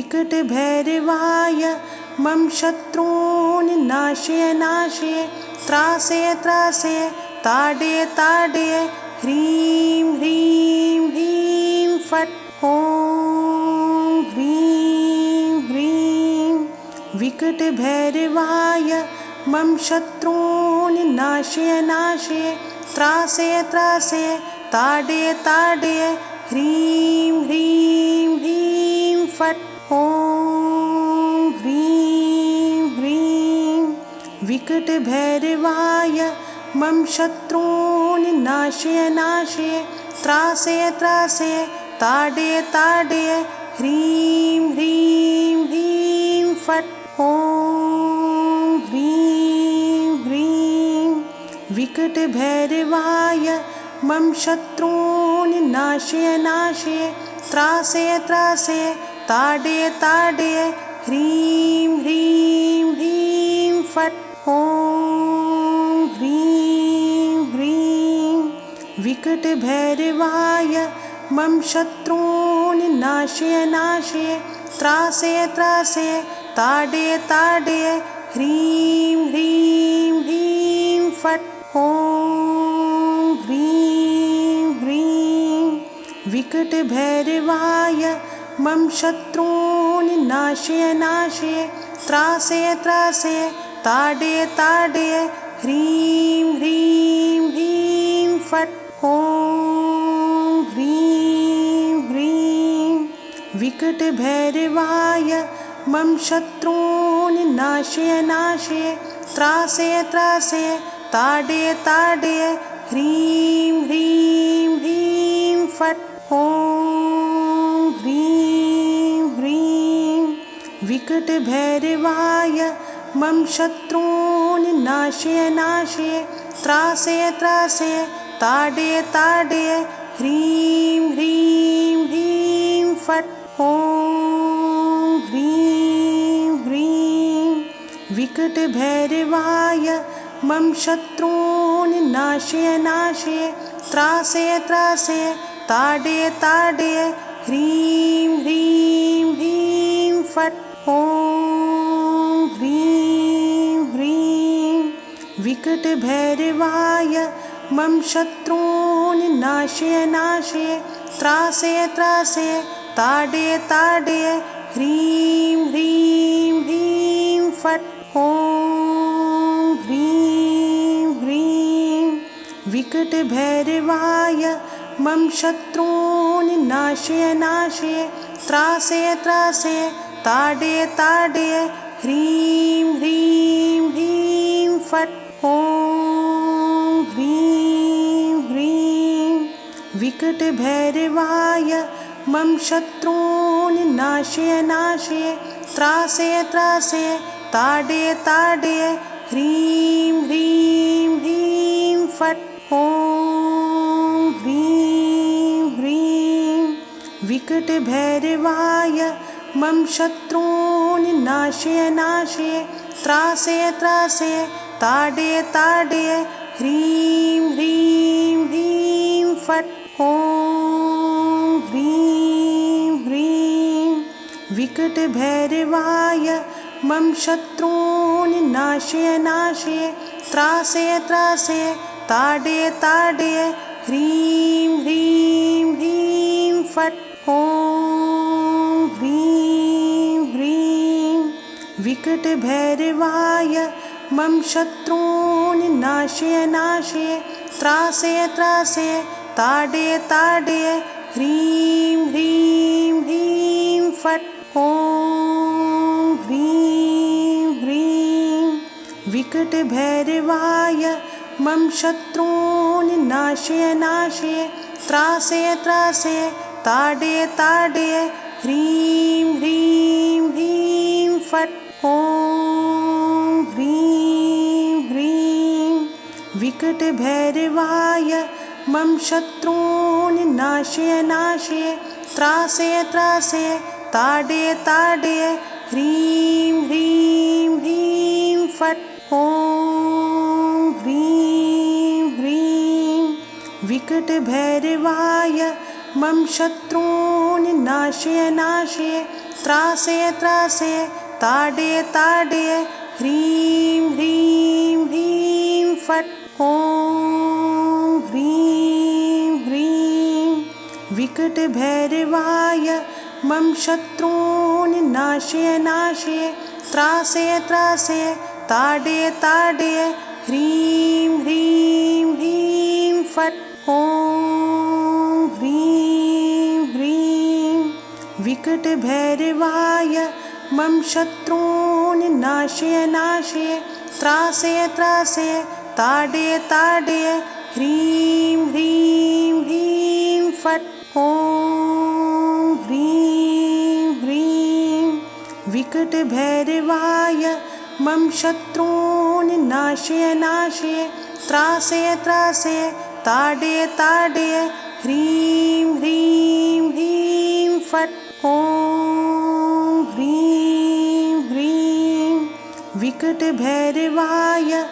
विकटभैरवाय मम शत्रून् नाशय नाशय त्रासय त्रासय ताडय ताडय ह्रीं ह्रीं ह्रीं फट् ॐ ह्रीं ह्रीं विकटभैरवाय मम शत्रून् नाशय नाशय त्रासय त्रासय ताडय ताडय ह्रीं ह्रीं ह्रीं फट् ॐ ह्रीं ह्रीं विकटभैरवाय मम शत्रून् नाशय नाशय त्रासय त्रासय ताडय ताडय ह्रीं ह्रीं ह्रीं फट् ॐ ह्रीं ह्रीं विकटभैरवाय मम शत्रून् नाशय नाशय त्रासय त्रासय ताडय ताडय ह्रीं ह्रीं ह्रीं फट् ॐ ह्रीं ह्रीं विकटभैरवाय मम शत्रून् नाशय नाशय त्रासय त्रासय ताडय ताडय ह्रीं ह्रीं ह्रीं फट् ॐ ह्रीं ह्रीं विकटभैरवाय मम शत्रून् नाशय नाशय त्रासय त्रासय ताडय ताडय ह्रीं ह्रीं ह्रीं फट् ॐ ह्रीं ह्रीं विकटभैरवाय मम शत्रून् नाशय नाशय त्रासय त्रासय ताडय ताडय ह्रीं ह्रीं ह्रीं फट् ॐ ह्रीं ह्रीं विकटभैरवाय मम शत्रून् नाशय नाशय त्रासय त्रासय ताडय ताडय ह्रीं ह्रीं ह्रीं फट् ॐ ह्रीं ह्रीं विकटभैरवाय मम शत्रून् नाशय नाशय त्रासय त्रासय ताडय ताडय ह्रीं ह्रीं ह्रीं फट् ॐ ह्रीं ह्रीं विकटभैरवाय मम शत्रून् नाशय नाशय त्रासय त्रासय ताडय ताडय ह्रीं ह्रीं ह्रीं फट् ॐ ह्रीं ह्रीं विकटभैरवाय मम शत्रून् नाशय नाशय त्रासय त्रासय ताडय ताडय ह्रीं ह्रीं ह्रीं फट् ॐ ह्रीं ह्रीं विकटभैरवाय मम शत्रून् नाशय नाशय त्रासय त्रासय ताडय ताडय ह्रीं ह्रीं ह्रीं फट् ॐ ह्रीं ह्रीं विकटभैरवाय मम शत्रून् नाशय नाशय त्रासय त्रासय ताडय ताडय ह्रीं ह्रीं ह्रीं फट् ॐ ह्रीं ह्रीं विकटभैरवाय मम शत्रून् नाशय नाशय त्रासय त्रासय ताडय ताडय ह्रीं ह्रीं ह्रीं फट् ॐ ह्रीं ह्रीं विकटभैरवाय मम शत्रून् नाशय नाशय त्रासय त्रासय ताडय ताडय ह्रीं ह्रीं ह्रीं फट् ॐ ह्रीं ह्रीं विकटभैरवाय मम शत्रून् नाशय नाशय त्रासय त्रासय ताडय ताडय ह्रीं ह्रीं ह्रीं फट् ॐ ह्रीं ह्रीं विकटभैरवाय मम शत्रून् नाशय नाशय त्रासय त्रासय ताडय ताडय ह्रीं ह्रीं ह्रीं फट् ॐ ह्रीं ह्रीं विकटभैरवाय मम शत्रून् नाशय नाशय त्रासय त्रासय ताडय ताडय ह्रीं ह्रीं ह्रीं फट् ॐ ह्रीं ह्रीं विकटभैरवाय मम शत्रून् नाशय नाशय त्रासय त्रासय ताडय ताडय ह्रीं ह्रीं ह्रीं फट् ॐ ह्रीं ह्रीं विकटभैरवाय मम शत्रून् नाशय नाशय त्रासय त्रासय ताडय ताडय ह्रीं ह्रीं ह्रीं फट् ॐ ह्रीं ह्रीं विकटभैरवाय मम शत्रून् नाशय नाशय त्रासय त्रासय ताडय ताडय ह्रीं ह्रीं ह्रीं फट् ॐ ह्रीं ह्रीं विकटभैरवाय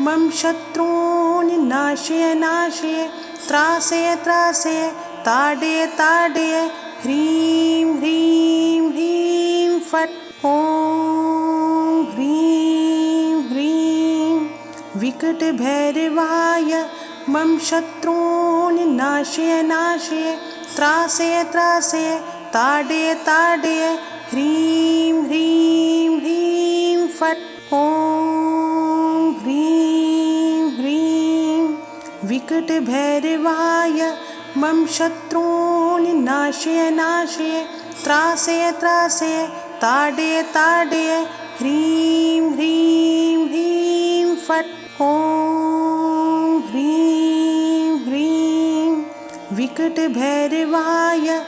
मम शत्रून् नाशय नाशय त्रासय त्रासय ताडय ताडय ह्रीं ह्रीं ह्रीं फट् ॐ ह्रीं ह्रीं विकटभैरवाय मम शत्रून् नाशय नाशय त्रासय त्रासय ताडय ताडय ह्रीं ह्रीं ह्रीं फट् ॐ ह्रीं ह्रीं विकटभैरवाय मम शत्रून् नाशय नाशय त्रासय त्रासय ताडय ताडय ह्रीं ह्रीं ह्रीं फट् ॐ ह्रीं ह्रीं विकटभैरवाय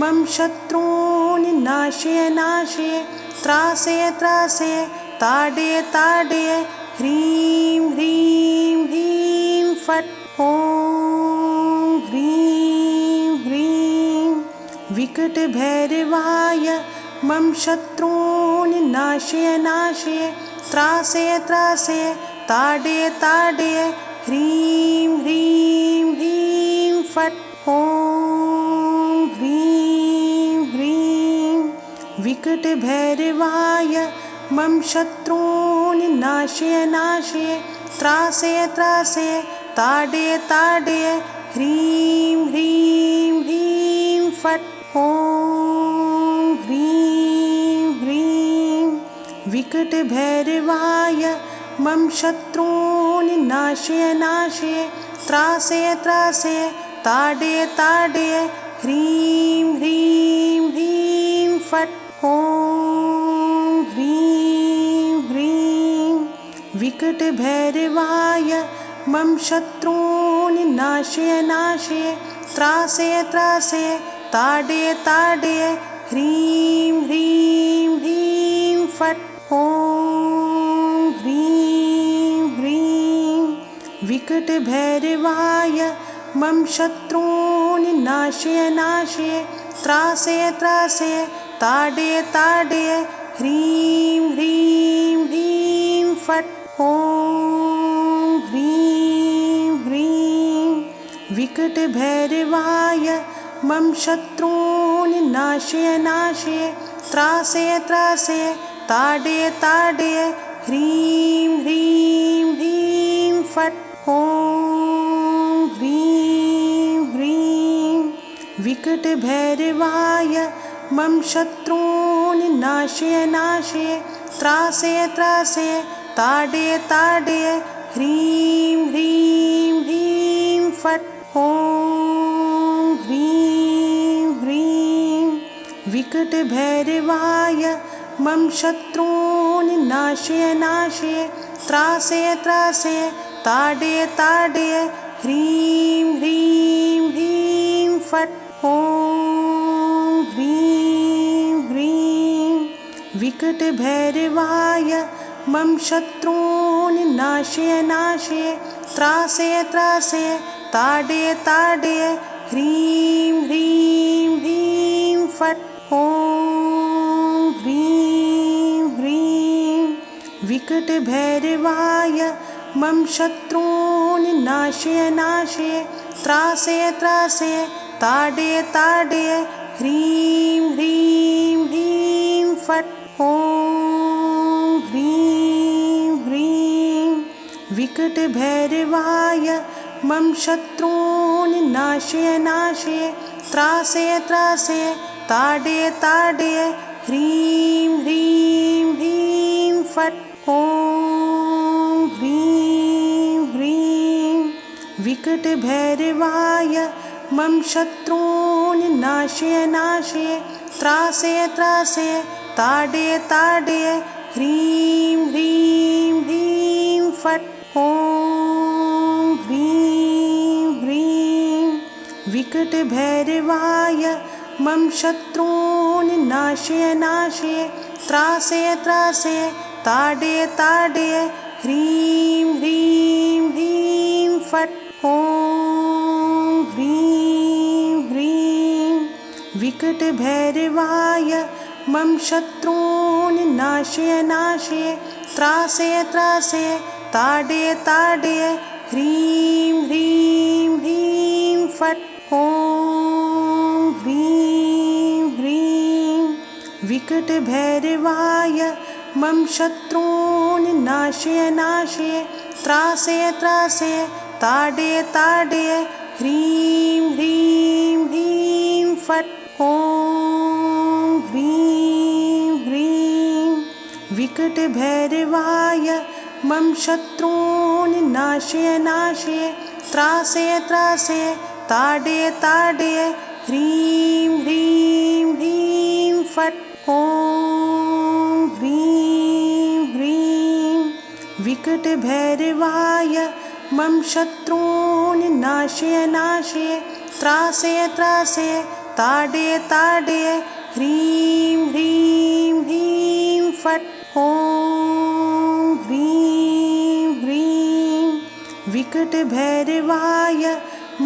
मम शत्रून् नाशय नाशय त्रासय त्रासय ताडय ताडय ह्रीं ह्रीं ह्रीं फट् ॐ ह्रीं ह्रीं विकटभैरवाय मम शत्रून् नाशय नाशय त्रासय त्रासय ताडय ताडय ह्रीं ह्रीं ह्रीं फट् ॐ ह्रीं ह्रीं विकटभैरवाय मम शत्रून् नाशय नाशय त्रासय त्रासय ताडय ताडय ह्रीं ह्रीं ह्रीं फट् ॐ ह्रीं ह्रीं विकटभैरवाय मम शत्रून् नाशय नाशय त्रासय त्रासय ताडय ताडय ह्रीं ह्रीं ह्रीं फट् ॐ ह्रीं ह्रीं विकटभैरवाय मम शत्रून् नाशय नाशय त्रासय त्रासय ताडय ताडय ह्रीं ह्रीं ह्रीं फट् ॐ ह्रीं ह्रीं विकटभैरवाय मम शत्रून् नाशय नाशय त्रासय त्रासय ताडय ताडय ह्रीं ह्रीं ह्रीं फट् ॐ ह्रीं ह्रीं विकटभैरवाय मम शत्रून् नाशय नाशय त्रासय त्रासय ताडय ताडय ह्रीं ह्रीं ह्रीं फट् ॐ ह्रीं ह्रीं विकटभैरवाय मम शत्रून् नाशय नाशय त्रासय त्रासय ताडय ताडय ह्रीं ह्रीं ह्रीं फट् ॐ ह्रीं ह्रीं विकटभैरवाय मम शत्रून् नाशय नाशय त्रासय त्रासय ताडय ताडय ह्रीं ह्रीं ह्रीं फट् ॐ ह्रीं ह्रीं विकटभैरवाय मम शत्रून् नाशय नाशय त्रासय त्रासय ताडय ताडय ह्रीं ह्रीं ह्रीं फट् ॐ ह्रीं ह्रीं विकटभैरवाय मम शत्रून् नाशय नाशय त्रासय त्रासय ताडय ताडय ह्रीं ह्रीं ह्रीं फट् ॐ ह्रीं ह्रीं विकटभैरवाय मम शत्रून् नाशय नाशय त्रासय त्रासय ताडय ताडय ह्रीं ह्रीं ह्रीं फट् ॐ ह्रीं ह्रीं विकटभैरवाय मम शत्रून् नाशय नाशय त्रासय त्रासय ताडय ताडय ह्रीं ह्रीं ह्रीं फट् ॐ ह्रीं ह्रीं विकटभैरवाय मम शत्रून् नाशय नाशय त्रासय त्रासय ताडय ताडय ह्रीं ह्रीं ह्रीं फट् ॐ ह्रीं ह्रीं विकटभैरवाय मम शत्रून् नाशय नाशय त्रासय त्रासय ताडय ताडय ह्रीं ह्रीं ह्रीं फट् ॐ ह्रीं ह्रीं विकटभैरवाय मम शत्रून् नाशय नाशय त्रासय त्रासय ताडय ताडय ह्रीं ह्रीं ह्रीं फट् ॐ ह्रीं ह्रीं विकटभैरवाय मम शत्रून् नाशय नाशय त्रासय त्रासय ताडय ताडय ह्रीं ह्रीं ह्रीं फट् ॐ ह्रीं ह्रीं विकटभैरवाय मम शत्रून् नाशय नाशय त्रासय त्रासय ताडय ताडय ह्रीं ह्रीं ह्रीं फट् ॐ ह्रीं ह्रीं विकटभैरवाय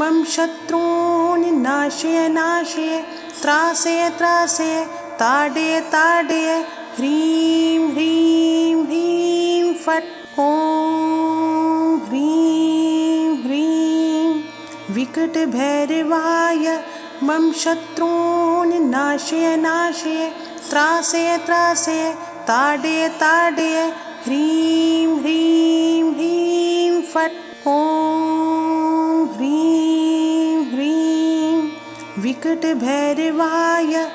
मम शत्रून् नाशय नाशय त्रासय त्रासय ताडय ताडय ह्रीं ह्रीं ह्रीं फट् ॐ ह्रीं ह्रीं विकटभैरवाय मम शत्रून् नाशय नाशय त्रासय त्रासय ताडय ताडय ह्रीं ह्रीं ह्रीं फट् ॐ ह्रीं ह्रीं विकटभैरवाय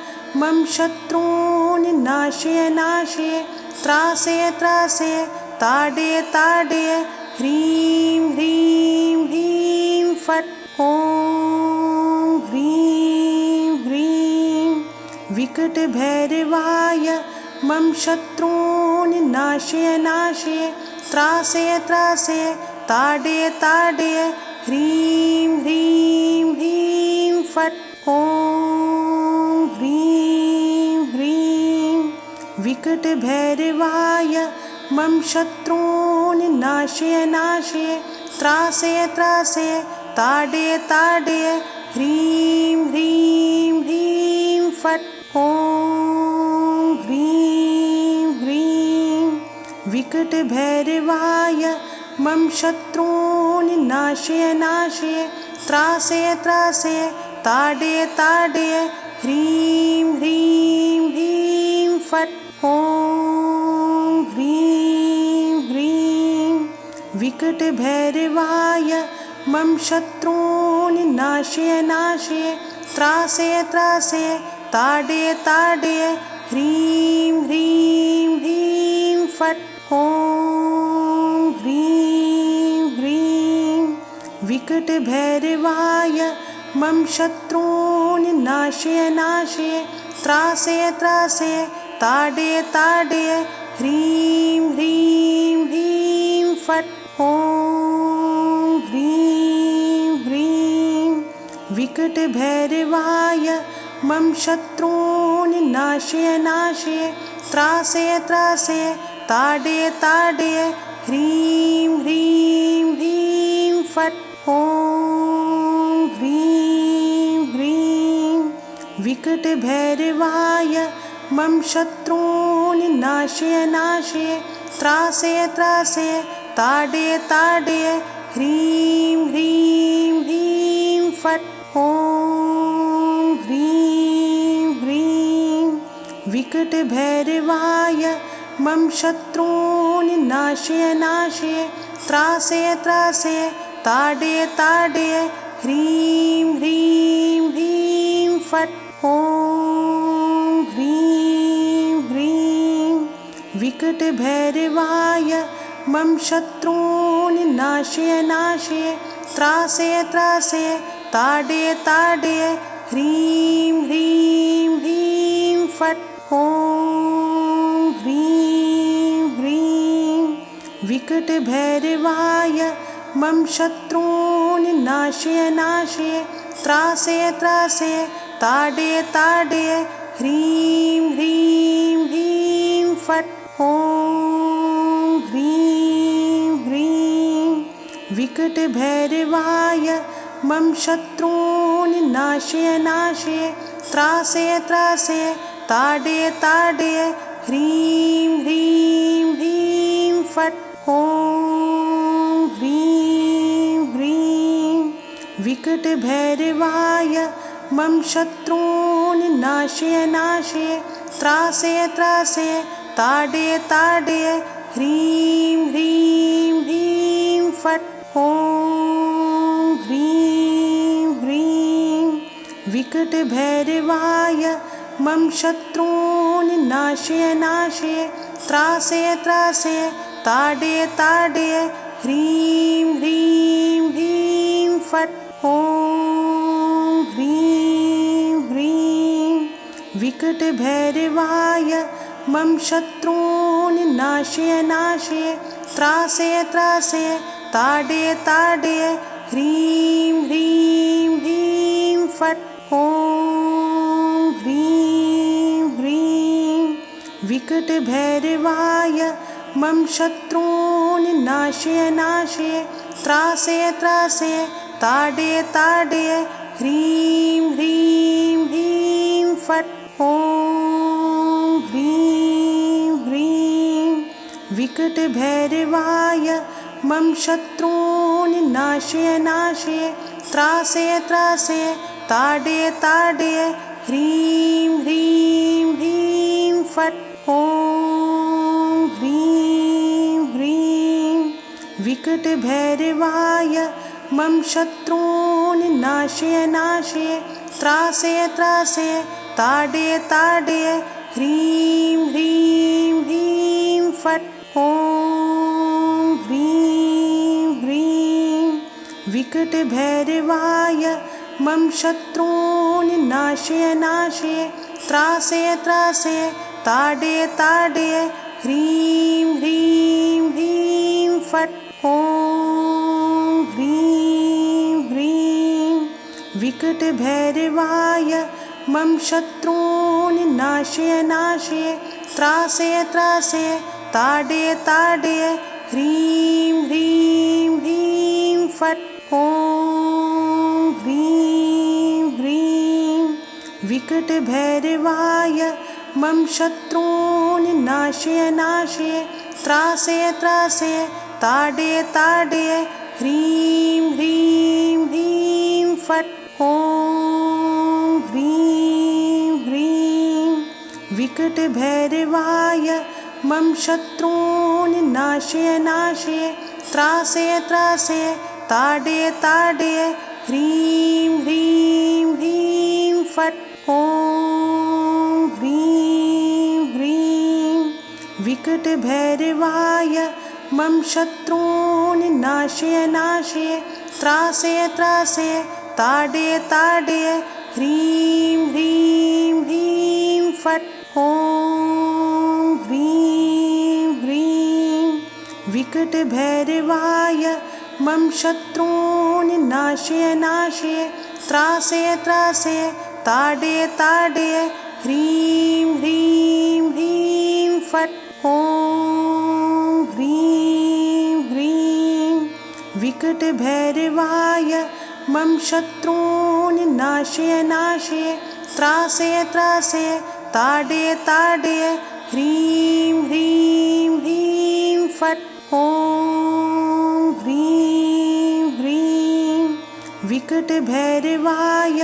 मम शत्रून् नाशय नाशय त्रासय त्रासय ताडय ताडय ह्रीं ह्रीं ह्रीं फट् ॐ ह्रीं ह्रीं विकटभैरवाय मम शत्रून् नाशय नाशय त्रासय त्रासय ताडय ताडय ह्रीं ह्रीं ह्रीं फट् ॐ ह्रीं ह्रीं विकटभैरवाय मम शत्रून् नाशय नाशय त्रासय त्रासय ताडय ताडय ह्रीं ह्रीं ह्रीं फट् ॐ ह्रीं ह्रीं विकटभैरवाय मम शत्रून् नाशय नाशय त्रासय त्रासय ताडय ताडय ह्रीं ह्रीं ह्रीं फट् ॐ ह्रीं ह्रीं विकटभैरवाय मम शत्रून् नाशय नाशय त्रासय त्रासय ताडय ताडय ह्रीं ह्रीं ह्रीं फट् ॐ ह्रीं ह्रीं विकटभैरवाय मम शत्रून् नाशय नाशय त्रासय त्रासय ताडय ताडय ह्रीं ह्रीं ह्रीं फट् ॐ ह्रीं ह्रीं विकटभैरवाय मम शत्रून् नाशय नाशय त्रासय त्रासय ताडय ताडय ह्रीं ह्रीं ह्रीं फट् ॐ ह्रीं ह्रीं विकटभैरवाय मम शत्रून् नाशय नाशय त्रासय त्रासय ताडय ताडय ह्रीं ह्रीं ह्रीं फट् ॐ ह्रीं ह्रीं विकटभैरवाय मम शत्रून् नाशय नाशय त्रासय त्रासय ताडय ताडय ह्रीं ह्रीं ह्रीं फट् ॐ ह्रीं ह्रीं विकटभैरवाय मम शत्रून् नाशय नाशय त्रासय त्रासय ताडय ताडय ह्रीं ह्रीं ह्रीं फट् ॐ ह्रीं ह्रीं विकटभैरवाय मम शत्रून् नाशय नाशय त्रासय त्रासय ताडय ताडय ह्रीं ह्रीं ह्रीं फट् ॐ ह्रीं ह्रीं विकटभैरवाय मम शत्रून् नाशय नाशय त्रासय त्रासय ताडय ताडय ह्रीं ह्रीं ह्रीं फट् ॐ ह्रीं ह्रीं विकटभैरवाय मम शत्रून् नाशय नाशय त्रासय त्रासय ताडय ताडय ह्रीं ह्रीं ह्रीं फट् ॐ ह्रीं ह्रीं विकटभैरवाय मम शत्रून् नाशय नाशय त्रासय त्रासय ताडय ताडय ह्रीं ह्रीं ह्रीं फट् ॐ ह्रीं ह्रीं विकटभैरवाय मम शत्रून् नाशय नाशय त्रासय त्रासय ताडय ताडय ह्रीं ह्रीं ह्रीं फट् ॐ ह्रीं ह्रीं विकटभैरवाय मम शत्रून् नाशय नाशय त्रासय त्रासय ताडय ताडय ह्रीं ह्रीं ह्रीं फट् ॐ ह्रीं ह्रीं विकटभैरवाय मम शत्रून् नाशय नाशय त्रासय त्रासय ताडय ताडय ह्रीं ह्रीं ह्रीं फट् ॐ ह्रीं ह्रीं विकटभैरवाय मम शत्रून् नाशय नाशय त्रासय त्रासय ताडय ताडय ह्रीं ह्रीं ह्रीं फट् ॐ ह्रीं ह्रीं विकटभैरवाय मम शत्रून् नाशय नाशय त्रासय त्रासय ताडय ताडय ह्रीं ह्रीं ह्रीं फट् ॐ ह्रीं ह्रीं विकटभैरवाय मम शत्रून् नाशय नाशय त्रासय त्रासय ताडय ताडय ह्रीं ह्रीं ह्रीं फट् ॐ ह्रीं ह्रीं विकटभैरवाय मम शत्रून् नाशय नाशय त्रासय त्रासय ताडय ताडय ह्रीं ह्रीं ह्रीं फट् ॐ ह्रीं ह्रीं विकटभैरवाय मम शत्रून् नाशय नाशय त्रासय त्रासय ताडय ताडय ह्रीं ह्रीं ह्रीं फट् ॐ ह्रीं ह्रीं विकटभैरवाय मम शत्रून् नाशय नाशय त्रासय त्रासय ताडय ताडय ह्रीं ह्रीं ह्रीं फट् ॐ ह्रीं ह्रीं विकटभैरवाय मम शत्रून् नाशय नाशय त्रासय त्रासय ताडय ताडय ह्रीं ह्रीं ह्रीं फट् ॐ ह्रीं ह्रीं विकटभैरवाय मम शत्रून् नाशय नाशय त्रासय त्रासय ताडय ताडय ह्रीं ह्रीं ह्रीं फट् ॐ ह्रीं ह्रीं विकटभैरवाय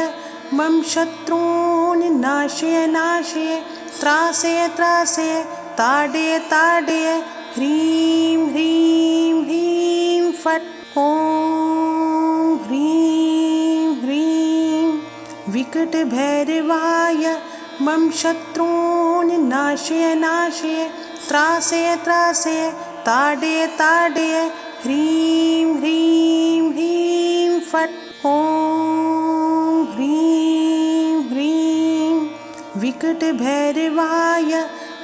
मम शत्रून् नाशय नाशय त्रासय त्रासय ताडय ताडय ह्रीं ह्रीं ह्रीं फट् ॐ ह्रीं ह्रीं विकटभैरवाय मम शत्रून् नाशय नाशय त्रासय त्रासय ताडय ताडय ह्रीं ह्रीं ह्रीं फट् ॐ ह्रीं ह्रीं विकटभैरवाय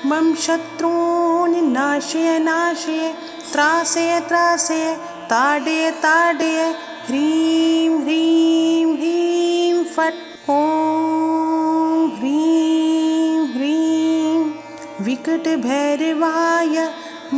मम शत्रून् नाशय नाशय त्रासय त्रासय ताडय ताडय ह्रीं ह्रीं ह्रीं फट् ॐ ह्रीं ह्रीं विकटभैरवाय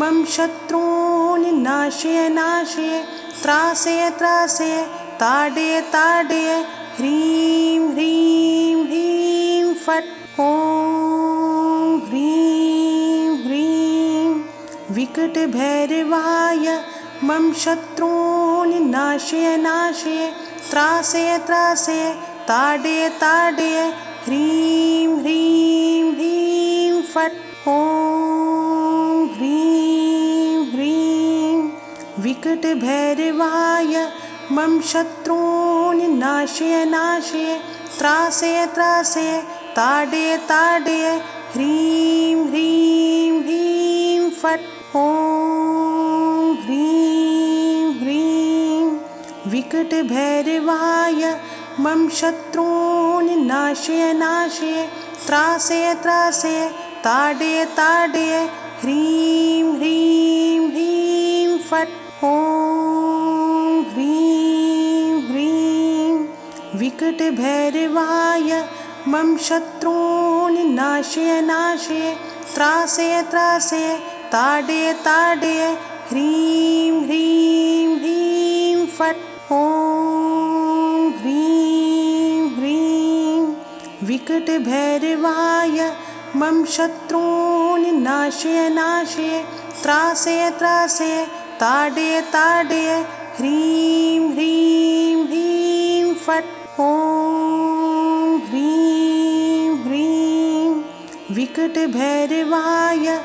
मम शत्रून् नाशय नाशय त्रासय त्रासय ताडय ताडय ह्रीं ह्रीं ह्रीं फट् ॐ ह्रीं ह्रीं विकटभैरवाय मम शत्रून् नाशय नाशय त्रासय त्रासय ताडय ताडय ह्रीं ह्रीं ह्रीं फट् ॐ ह्रीं ह्रीं विकटभैरवाय मम शत्रून् नाशय नाशय त्रासय त्रासय ताडय ताडय ह्रीं ह्रीं ह्रीं फट् ॐ ह्रीं ह्रीं विकटभैरवाय मम शत्रून् नाशय नाशय त्रासय त्रासय ताडय ताडय ह्रीं ह्रीं ह्रीं फट् ॐ ह्रीं ह्रीं विकटभैरवाय मम शत्रून् नाशय नाशय त्रासय त्रासय ताडय ताडय ह्रीं ह्रीं ह्रीं फट् ॐ ह्रीं ह्रीं विकटभैरवाय मम शत्रून् नाशय नाशय त्रासय त्रासय ताडय ताडय ह्रीं ह्रीं ह्रीं फट् ॐ ह्रीं ह्रीं विकटभैरवाय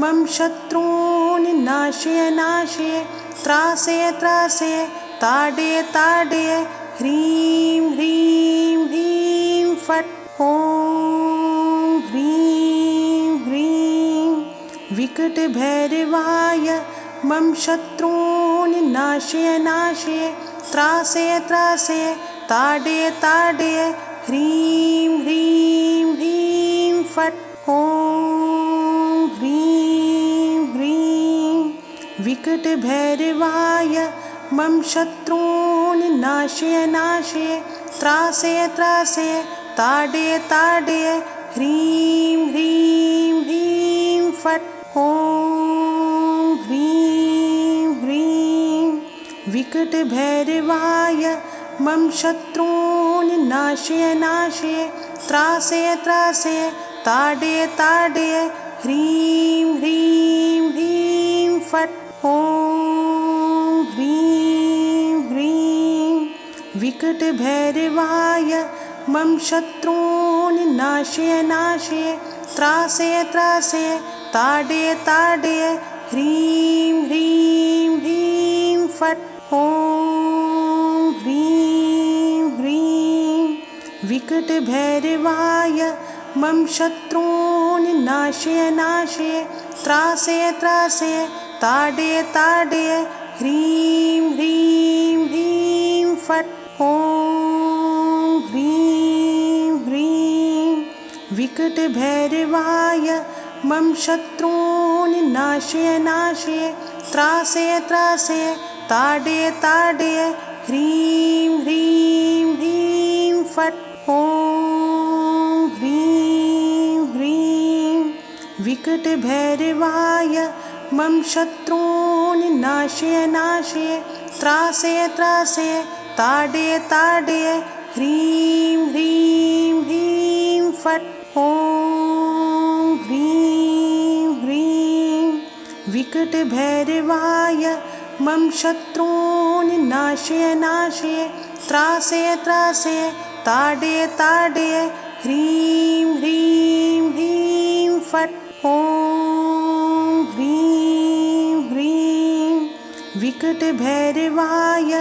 मम शत्रून् नाशय नाशय त्रासय त्रासय ताडय ताडय ह्रीं ह्रीं ह्रीं फट् ॐ ह्रीं ह्रीं विकटभैरवाय मम शत्रून् नाशय नाशय त्रासय त्रासय ताडय ताडय ह्रीं ह्रीं ह्रीं फट् ॐ ह्रीं ह्रीं विकटभैरवाय मम शत्रून् नाशय नाशय त्रासय त्रासय ताडय ताडय ह्रीं ह्रीं ह्रीं फट् ॐ ह्रीं ह्रीं विकटभैरवाय मम शत्रून् नाशय नाशय त्रासय त्रासय ताडय ताडय ह्रीं ह्रीं ह्रीं फट् ॐ ह्रीं ह्रीं विकटभैरवाय मम शत्रून् नाशय नाशय त्रासय त्रासय ताडय ताडय ह्रीं ह्रीं ह्रीं फट् ॐ ह्रीं ह्रीं विकटभैरवाय मम शत्रून् नाशय नाशय त्रासय त्रासय ताडय ताडय ह्रीं ह्रीं ह्रीं फट् ॐ ह्रीं ह्रीं विकटभैरवाय मम शत्रून् नाशय नाशय त्रासय त्रासय ताडय ताडय ह्रीं ह्रीं ह्रीं फट् ॐ ह्रीं ह्रीं विकटभैरवाय मम शत्रून् नाशय नाशय त्रासय त्रासय ताडय ताडय ह्रीं ह्रीं ह्रीं फट् ॐ ह्रीं ह्रीं विकटभैरवाय मम शत्रून् नाशय नाशय त्रासय त्रासय ताडय ताडय ह्रीं ह्रीं ह्रीं फट् ॐ ह्रीं ह्रीं विकटभैरवाय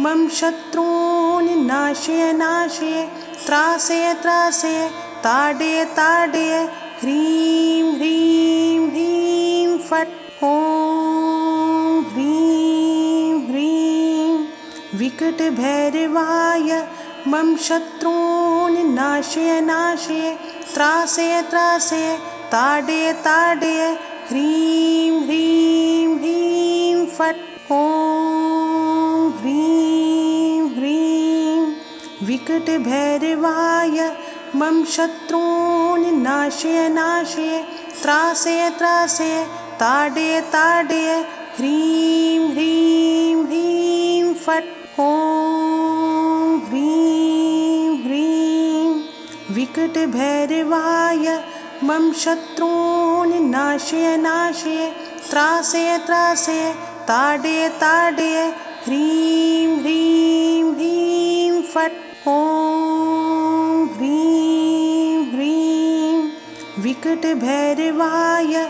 मम शत्रून् नाशय नाशय त्रासय त्रासय ताडय ताडय ह्रीं ह्रीं ह्रीं फट् ॐ ह्रीं ह्रीं विकटभैरवाय मम शत्रून् नाशय नाशय त्रासय त्रासय ताडय ताडय ह्रीं ह्रीं ह्रीं फट् ॐ ह्रीं ह्रीं विकटभैरवाय मम शत्रून् नाशय नाशय त्रासय त्रासय ताडय ताडय ह्रीं ह्रीं ह्रीं फट् ॐ ह्रीं ह्रीं विकटभैरवाय मम शत्रून् नाशय नाशय त्रासय त्रासय ताडय ताडय ह्रीं ह्रीं ह्रीं फट् ॐ ह्रीं ह्रीं विकटभैरवाय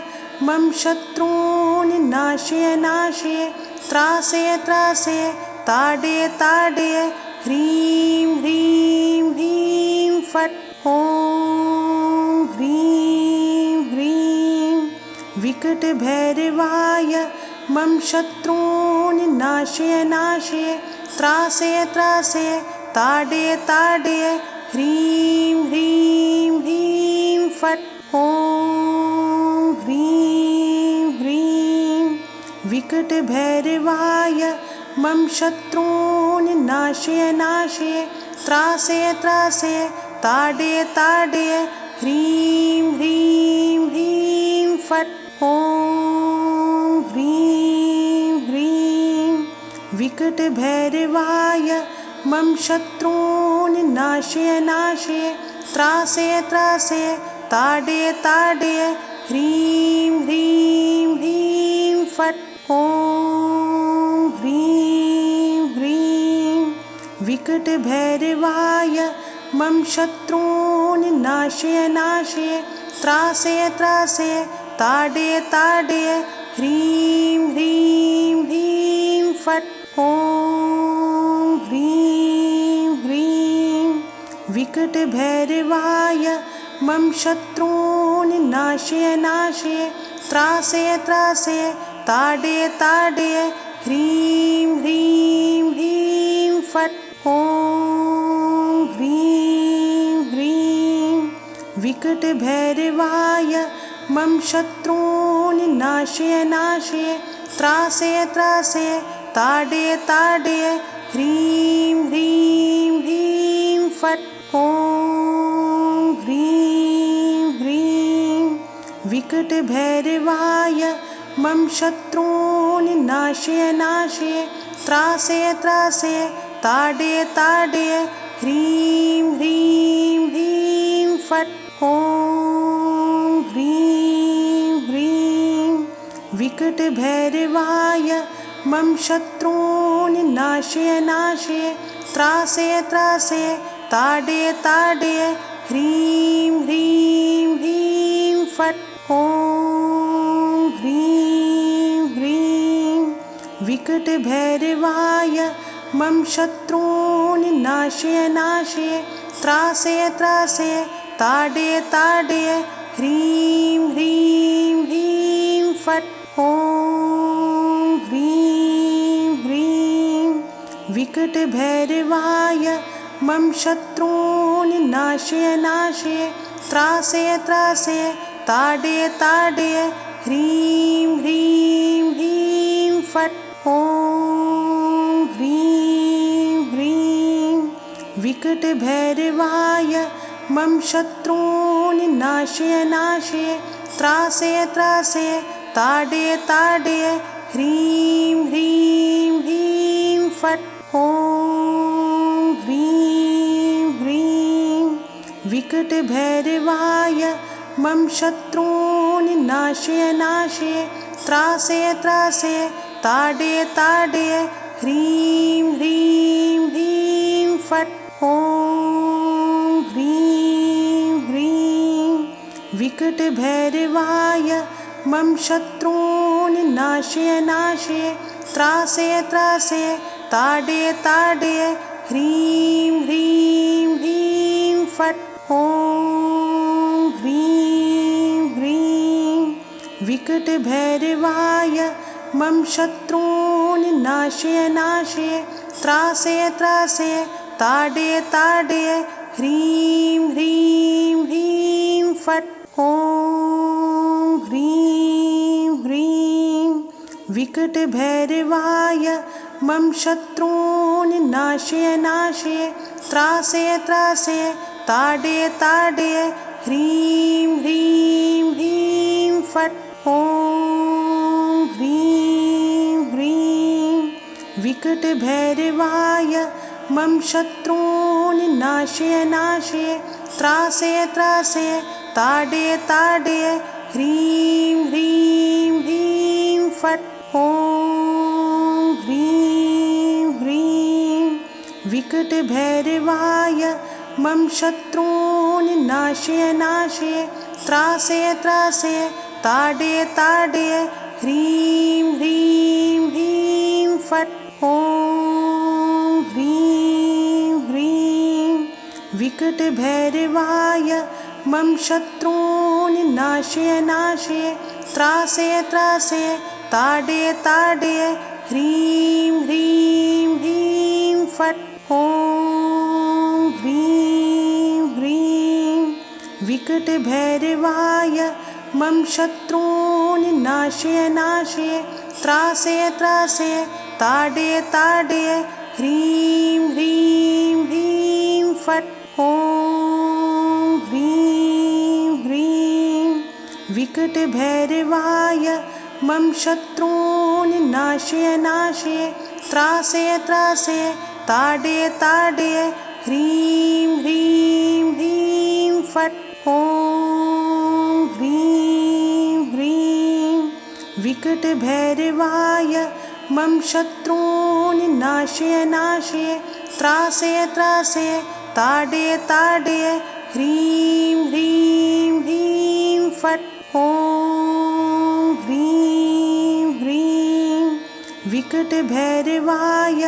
मम शत्रून् नाशय नाशय त्रासय त्रासय ताडय ताडय ह्रीं ह्रीं ह्रीं फट् ॐ ह्रीं ह्रीं विकटभैरवाय मम शत्रून् नाशय नाशय त्रासय त्रासय ताडय ताडय ह्रीं ह्रीं ह्रीं फट् ॐ ह्रीं ह्रीं विकटभैरवाय मम शत्रून् नाशय नाशय त्रासय त्रासय ताडय ताडय ह्रीं ह्रीं ह्रीं फट् ॐ ह्रीं ह्रीं विकटभैरवाय मम शत्रून् नाशय नाशय त्रासय त्रासय ताडय ताडय ह्रीं ह्रीं ह्रीं फट् ॐ ह्रीं ह्रीं विकटभैरवाय मम शत्रून् नाशय नाशय त्रासय त्रासय ताडय ताडय ह्रीं ह्रीं ह्रीं फट् ॐ ह्रीं ह्रीं विकटभैरवाय मम शत्रून् नाशय नाशय त्रासय त्रासय ताडय ताडय ह्रीं ह्रीं ह्रीं फट् ॐ ह्रीं ह्रीं विकटभैरवाय मम शत्रून् नाशय नाशय त्रासय त्रासय ताडय ताडय ह्रीं ह्रीं ह्रीं फट् ॐ ह्रीं ह्रीं विकटभैरवाय मम शत्रून् नाशय नाशय त्रासय त्रासय ताडय ताडय ह्रीं ह्रीं ह्रीं फट् ॐ ह्रीं ह्रीं विकटभैरवाय मम शत्रून् नाशय नाशय त्रासय त्रासय ताडय ताडय ह्रीं ह्रीं ह्रीं फट् ॐ ह्रीं ह्रीं विकटभैरवाय मम शत्रून् नाशय नाशय त्रासय त्रासय ताडय ताडय ह्रीं ह्रीं ह्रीं फट् ॐ ह्रीं ह्रीं विकटभैरवाय मम शत्रून् नाशय नाशय त्रासय त्रासय ताडय ताडय ह्रीं ह्रीं ह्रीं फट् ॐ ह्रीं ह्रीं विकटभैरवाय मम शत्रून् नाशय नाशय त्रासय त्रासय ताडय ताडय ह्रीं ह्रीं ह्रीं फट् ॐ ह्रीं ह्रीं विकटभैरवाय मम शत्रून् नाशय नाशय त्रासय त्रासय ताडय ताडय ह्रीं ह्रीं ह्रीं फट् ॐ ह्रीं विकटभैरवाय मम शत्रून् नाशय नाशय त्रासय त्रासय ताडय ताडय ह्रीं ह्रीं ह्रीं फट् ॐ ह्रीं ह्रीं विकटभैरवाय मम शत्रून् नाशय नाशय त्रासय त्रासय ताडय ताडय ह्रीं ह्रीं ह्रीं फट् ॐ ह्रीं ह्रीं विकटभैरवाय मम शत्रून् नाशय नाशय त्रासय त्रासय ताडय ताडय ह्रीं ह्रीं ह्रीं फट् ॐ ह्रीं ह्रीं विकटभैरवाय मम शत्रून् नाशय नाशय त्रासय त्रासय ताडय ताडय ह्रीं ह्रीं ह्रीं फट् ॐ ह्रीं ह्रीं विकटभैरवाय मम शत्रून् नाशय नाशय त्रासय त्रासय ताडय ताडय ह्रीं ह्रीं ह्रीं फट् ॐ ह्रीं ह्रीं विकटभैरवाय मम शत्रून् नाशय नाशय त्रासय त्रासय ताडय ताडय ह्रीं ह्रीं ह्रीं फट् ॐ ह्रीं ह्रीं विकटभैरवाय मम शत्रून् नाशय नाशय त्रासय त्रासय ताडय ताडय ह्रीं ह्रीं ह्रीं फट् ॐ ह्रीं ह्रीं विकटभैरवाय मम शत्रून् नाशय नाशय त्रासय त्रासय ताडय ताडय ह्रीं ह्रीं ह्रीं फट् ॐ ह्रीं ह्रीं विकटभैरवाय मम शत्रून् नाशय नाशय त्रासय त्रासय ताडय ताडय ह्रीं ह्रीं ह्रीं फट् ॐ ह्रीं ह्रीं विकटभैरवाय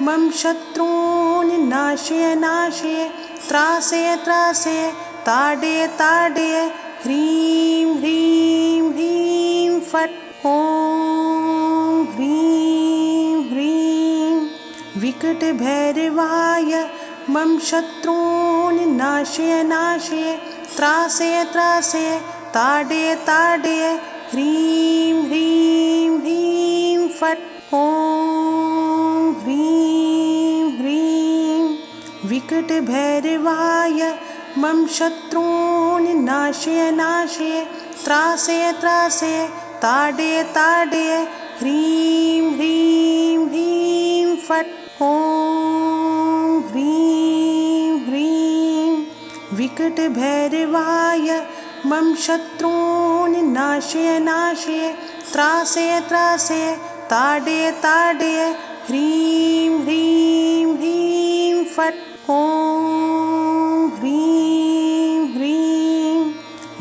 मम शत्रून् नाशय नाशय त्रासय त्रासय ताडय ताडय ह्रीं ह्रीं ह्रीं फट् ॐ ह्रीं ह्रीं विकटभैरवाय मम शत्रून् नाशय नाशय त्रासय त्रासय ताडय ताडय ह्रीं ह्रीं ह्रीं फट् ॐ ह्रीं ह्रीं विकटभैरवाय मम शत्रून् नाशय नाशय त्रासय त्रासय ताडय ताडय ह्रीं ह्रीं ह्रीं फट् ॐ ह्रीं ह्रीं विकटभैरवाय मम शत्रून् नाशय नाशय त्रासय त्रासय ताडय ताडय ह्रीं ह्रीं ह्रीं फट् ॐ ह्रीं ह्रीं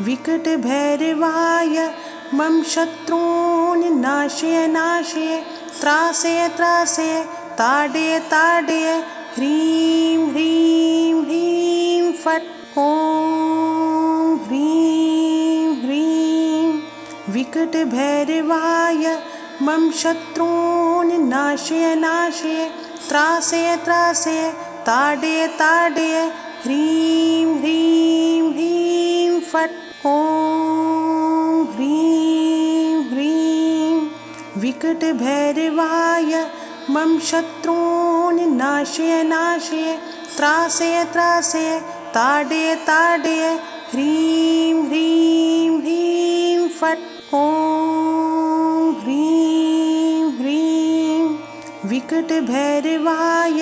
विकटभैरवाय मम शत्रून् नाशय नाशय त्रासय त्रासय ताडय ताडय ह्रीं ह्रीं ह्रीं फट् ॐ ह्रीं ह्रीं विकटभैरवाय मम शत्रून् नाशय नाशय त्रासय त्रासय ताडय ताडय ह्रीं ह्रीं ह्रीं फट् ॐ ह्रीं ह्रीं विकटभैरवाय मम शत्रून् नाशय नाशय त्रासय त्रासय ताडय ताडय ह्रीं ह्रीं ह्रीं फट् ॐ ह्रीं ह्रीं विकटभैरवाय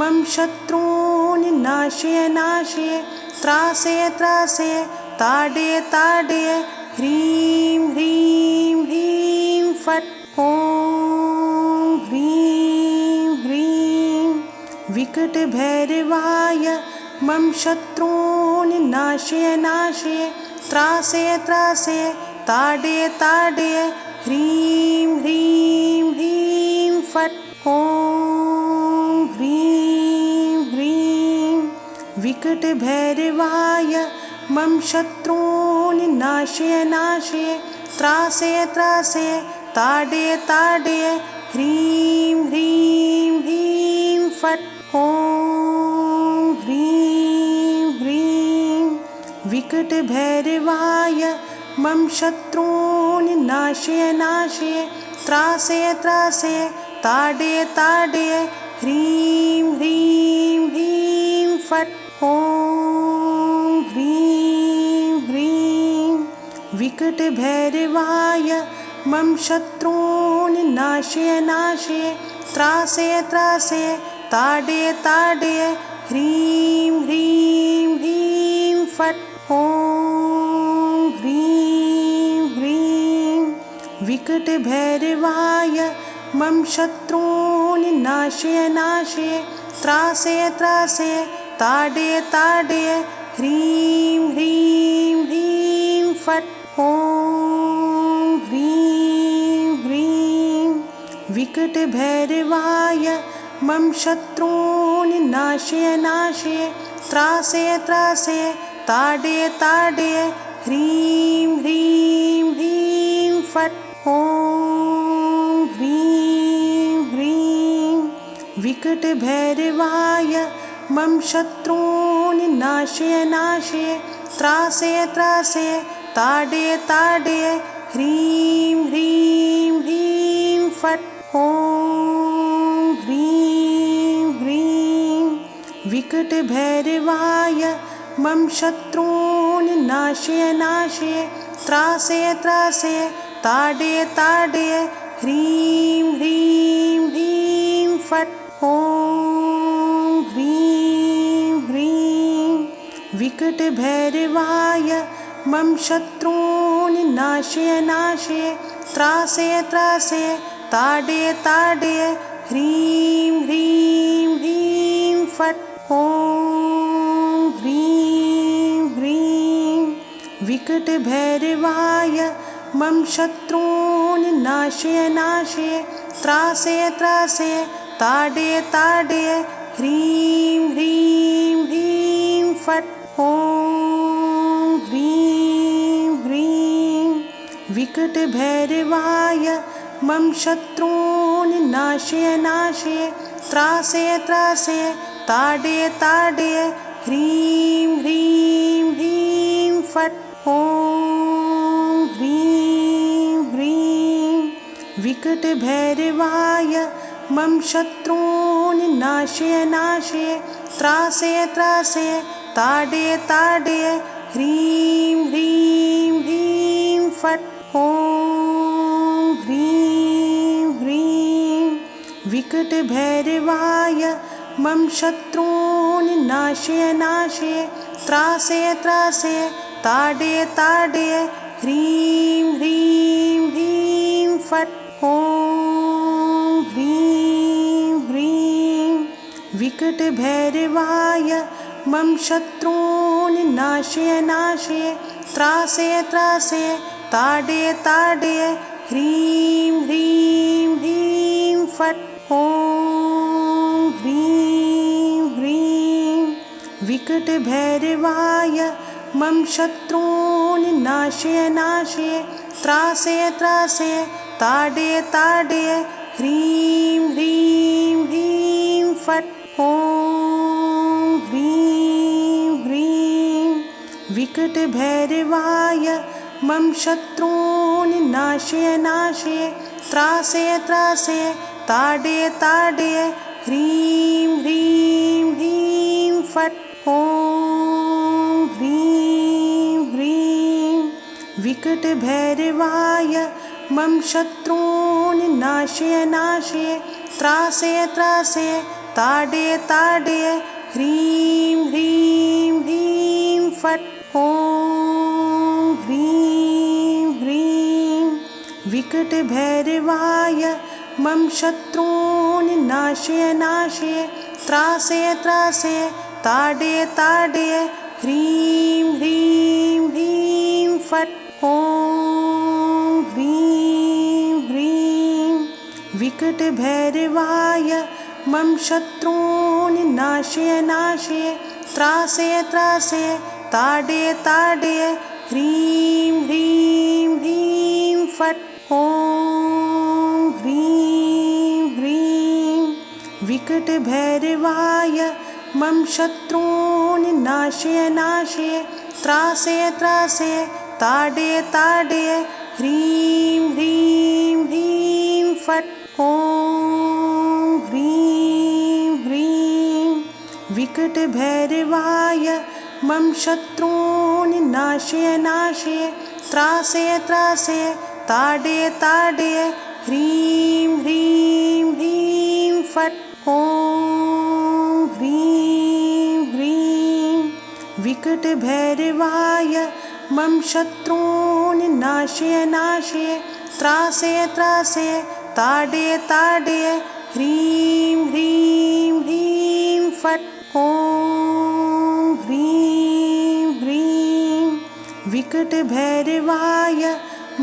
मम शत्रून् नाशय नाशय त्रासय त्रासय ताडय ताडय ह्रीं ह्रीं ह्रीं फट् ॐ ह्रीं ह्रीं विकटभैरवाय मम शत्रून् नाशय नाशय त्रासय त्रासय ताडय ताडय ह्रीं ह्रीं ह्रीं फट् ॐ ह्रीं ह्रीं विकटभैरवाय मम शत्रून् नाशय नाशय त्रासय त्रासय ताडय ताडय ह्रीं ह्रीं ह्रीं फट् ॐ ह्रीं ह्रीं विकटभैरवाय मम शत्रून् नाशय नाशय त्रासय त्रासय ताडय ताडय ह्रीं ह्रीं ह्रीं फट् ॐ ह्रीं ह्रीं विकटभैरवाय मम शत्रून् नाशय नाशय त्रासय त्रासय ताडय ताडय ह्रीं ह्रीं ह्रीं फट् ॐ ह्रीं ह्रीं विकटभैरवाय मम शत्रून् नाशय नाशय त्रासय त्रासय ताडय ताडय ह्रीं ह्रीं ह्रीं फट् ॐ ह्रीं ह्रीं विकटभैरवाय मम शत्रून् नाशय नाशय त्रासय त्रासय ताडय ताडय ह्रीं ह्रीं ह्रीं फट् ॐ ह्रीं ह्रीं विकटभैरवाय मम शत्रून् नाशय नाशय त्रासय त्रासय ताडय ताडय ह्रीं ह्रीं ह्रीं फट् ॐ ह्रीं ह्रीं विकटभैरवाय मम शत्रून् नाशय नाशय त्रासय त्रासय ताडय ताडय ह्रीं ह्रीं ह्रीं फट् ॐ ह्रीं ह्रीं विकटभैरवाय मम शत्रून् नाशय नाशय त्रासय त्रासय ताडय ताडय ह्रीं ह्रीं ह्रीं फट् ॐ ह्रीं ह्रीं विकटभैरवाय मम शत्रून् नाशय नाशय त्रासय त्रासय ताडय ताडय ह्रीं ह्रीं ह्रीं फट् ॐ ह्रीं ह्रीं विकटभैरवाय मम शत्रून् नाशय नाशय त्रासय त्रासय ताडय ताडय ह्रीं ह्रीं ह्रीं फट् ॐ ह्रीं ह्रीं विकटभैरवाय मम शत्रून् नाशय नाशय त्रासय त्रासय ताडय ताडय ह्रीं ह्रीं ह्रीं फट् ॐ ह्रीं ह्रीं विकटभैरवाय मम शत्रून् नाशय नाशय त्रासय त्रासय ताडय ताडय ह्रीं ह्रीं ह्रीं फट् ॐ ह्रीं ह्रीं विकटभैरवाय मम शत्रून् नाशय नाशय त्रासय त्रासय ताडय ताडय ह्रीं ह्रीं ह्रीं फट् ॐ ह्रीं ह्रीं विकटभैरवाय मम शत्रून् नाशय नाशय त्रासय त्रासय ताडय ताडय ह्रीं ह्रीं ह्रीं फट् ॐ ह्रीं ह्रीं विकटभैरवाय मम शत्रून् नाशय नाशय त्रासय त्रासय ताडय ताडय ह्रीं ह्रीं ह्रीं फट् ॐ ह्रीं ह्रीं विकटभैरवाय मम शत्रून् नाशय नाशय त्रासय त्रासय ताडय ताडय ह्रीं ह्रीं ह्रीं फट् ॐ ह्रीं ह्रीं विकटभैरवाय मम शत्रून् नाशय नाशय त्रासय त्रासय ताडय ताडय ह्रीं ह्रीं ह्रीं फट् ॐ ह्रीं ह्रीं विकटभैरवाय मम शत्रून् नाशय नाशय त्रासय त्रासय ताडय ताडय ह्रीं ह्रीं ह्रीं फट् ॐ ह्रीं ह्रीं विकटभैरवाय मम शत्रून् नाशय नाशय त्रासय त्रासय ताडय ताडय ह्रीं ह्रीं ह्रीं फट् ॐ ह्रीं ह्रीं विकटभैरवाय मम शत्रून् नाशय नाशय त्रासय त्रासय ताडय ताडय ह्रीं ह्रीं ह्रीं फट् ॐ ह्रीं ह्रीं विकटभैरवाय मम शत्रून् नाशय नाशय त्रासय त्रासय ताडय ताडय ह्रीं ह्रीं ह्रीं फट् ॐ ह्रीं ह्रीं विकटभैरवाय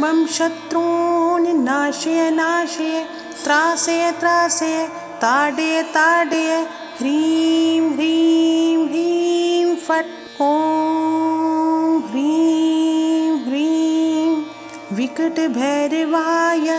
मम शत्रून् नाशय नाशय त्रासय त्रासय ताडय ताडय ह्रीं ह्रीं ह्रीं फट् ॐ ह्रीं ह्रीं विकटभैरवाय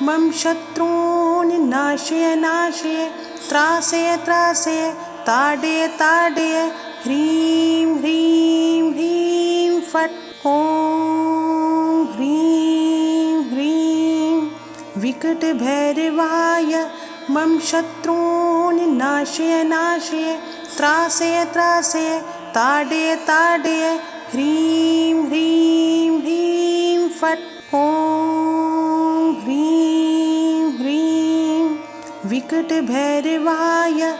मम शत्रून् नाशय नाशय त्रासय त्रासय ताडय ताडय ह्रीं ह्रीं ह्रीं फट् ॐ ह्रीं ह्रीं विकटभैरवाय मम शत्रून् नाशय नाशय त्रासय त्रासय ताडय ताडय ह्रीं ह्रीं ह्रीं फट् ॐ ह्रीं ह्रीं विकटभैरवाय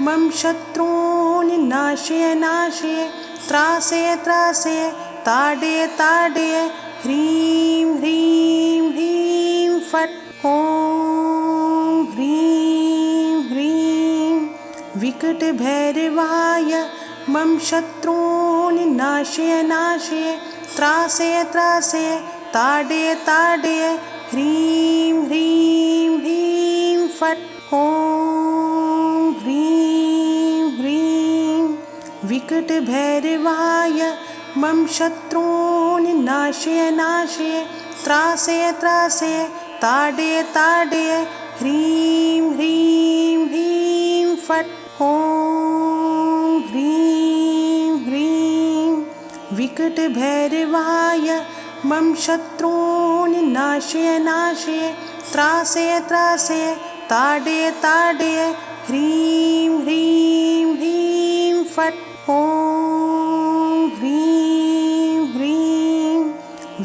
मम शत्रून् नाशय नाशय त्रासय त्रासय ताडय ताडय ह्रीं ह्रीं ह्रीं फट् ॐ ह्रीं ह्रीं विकटभैरवाय मम शत्रून् नाशय नाशय त्रासय त्रासय ताडय ताडय ह्रीं ह्रीं ह्रीं फट् ॐ ह्रीं ह्रीं विकटभैरवाय मम शत्रून् नाशय नाशय त्रासय त्रासय ताडय ताडय ह्रीं ह्रीं ह्रीं फट् ॐ ह्रीं ह्रीं विकटभैरवाय मम शत्रून् नाशय नाशय त्रासय त्रासय ताडय ताडय ह्रीं ह्रीं ह्रीं फट् ॐ ह्रीं ह्रीं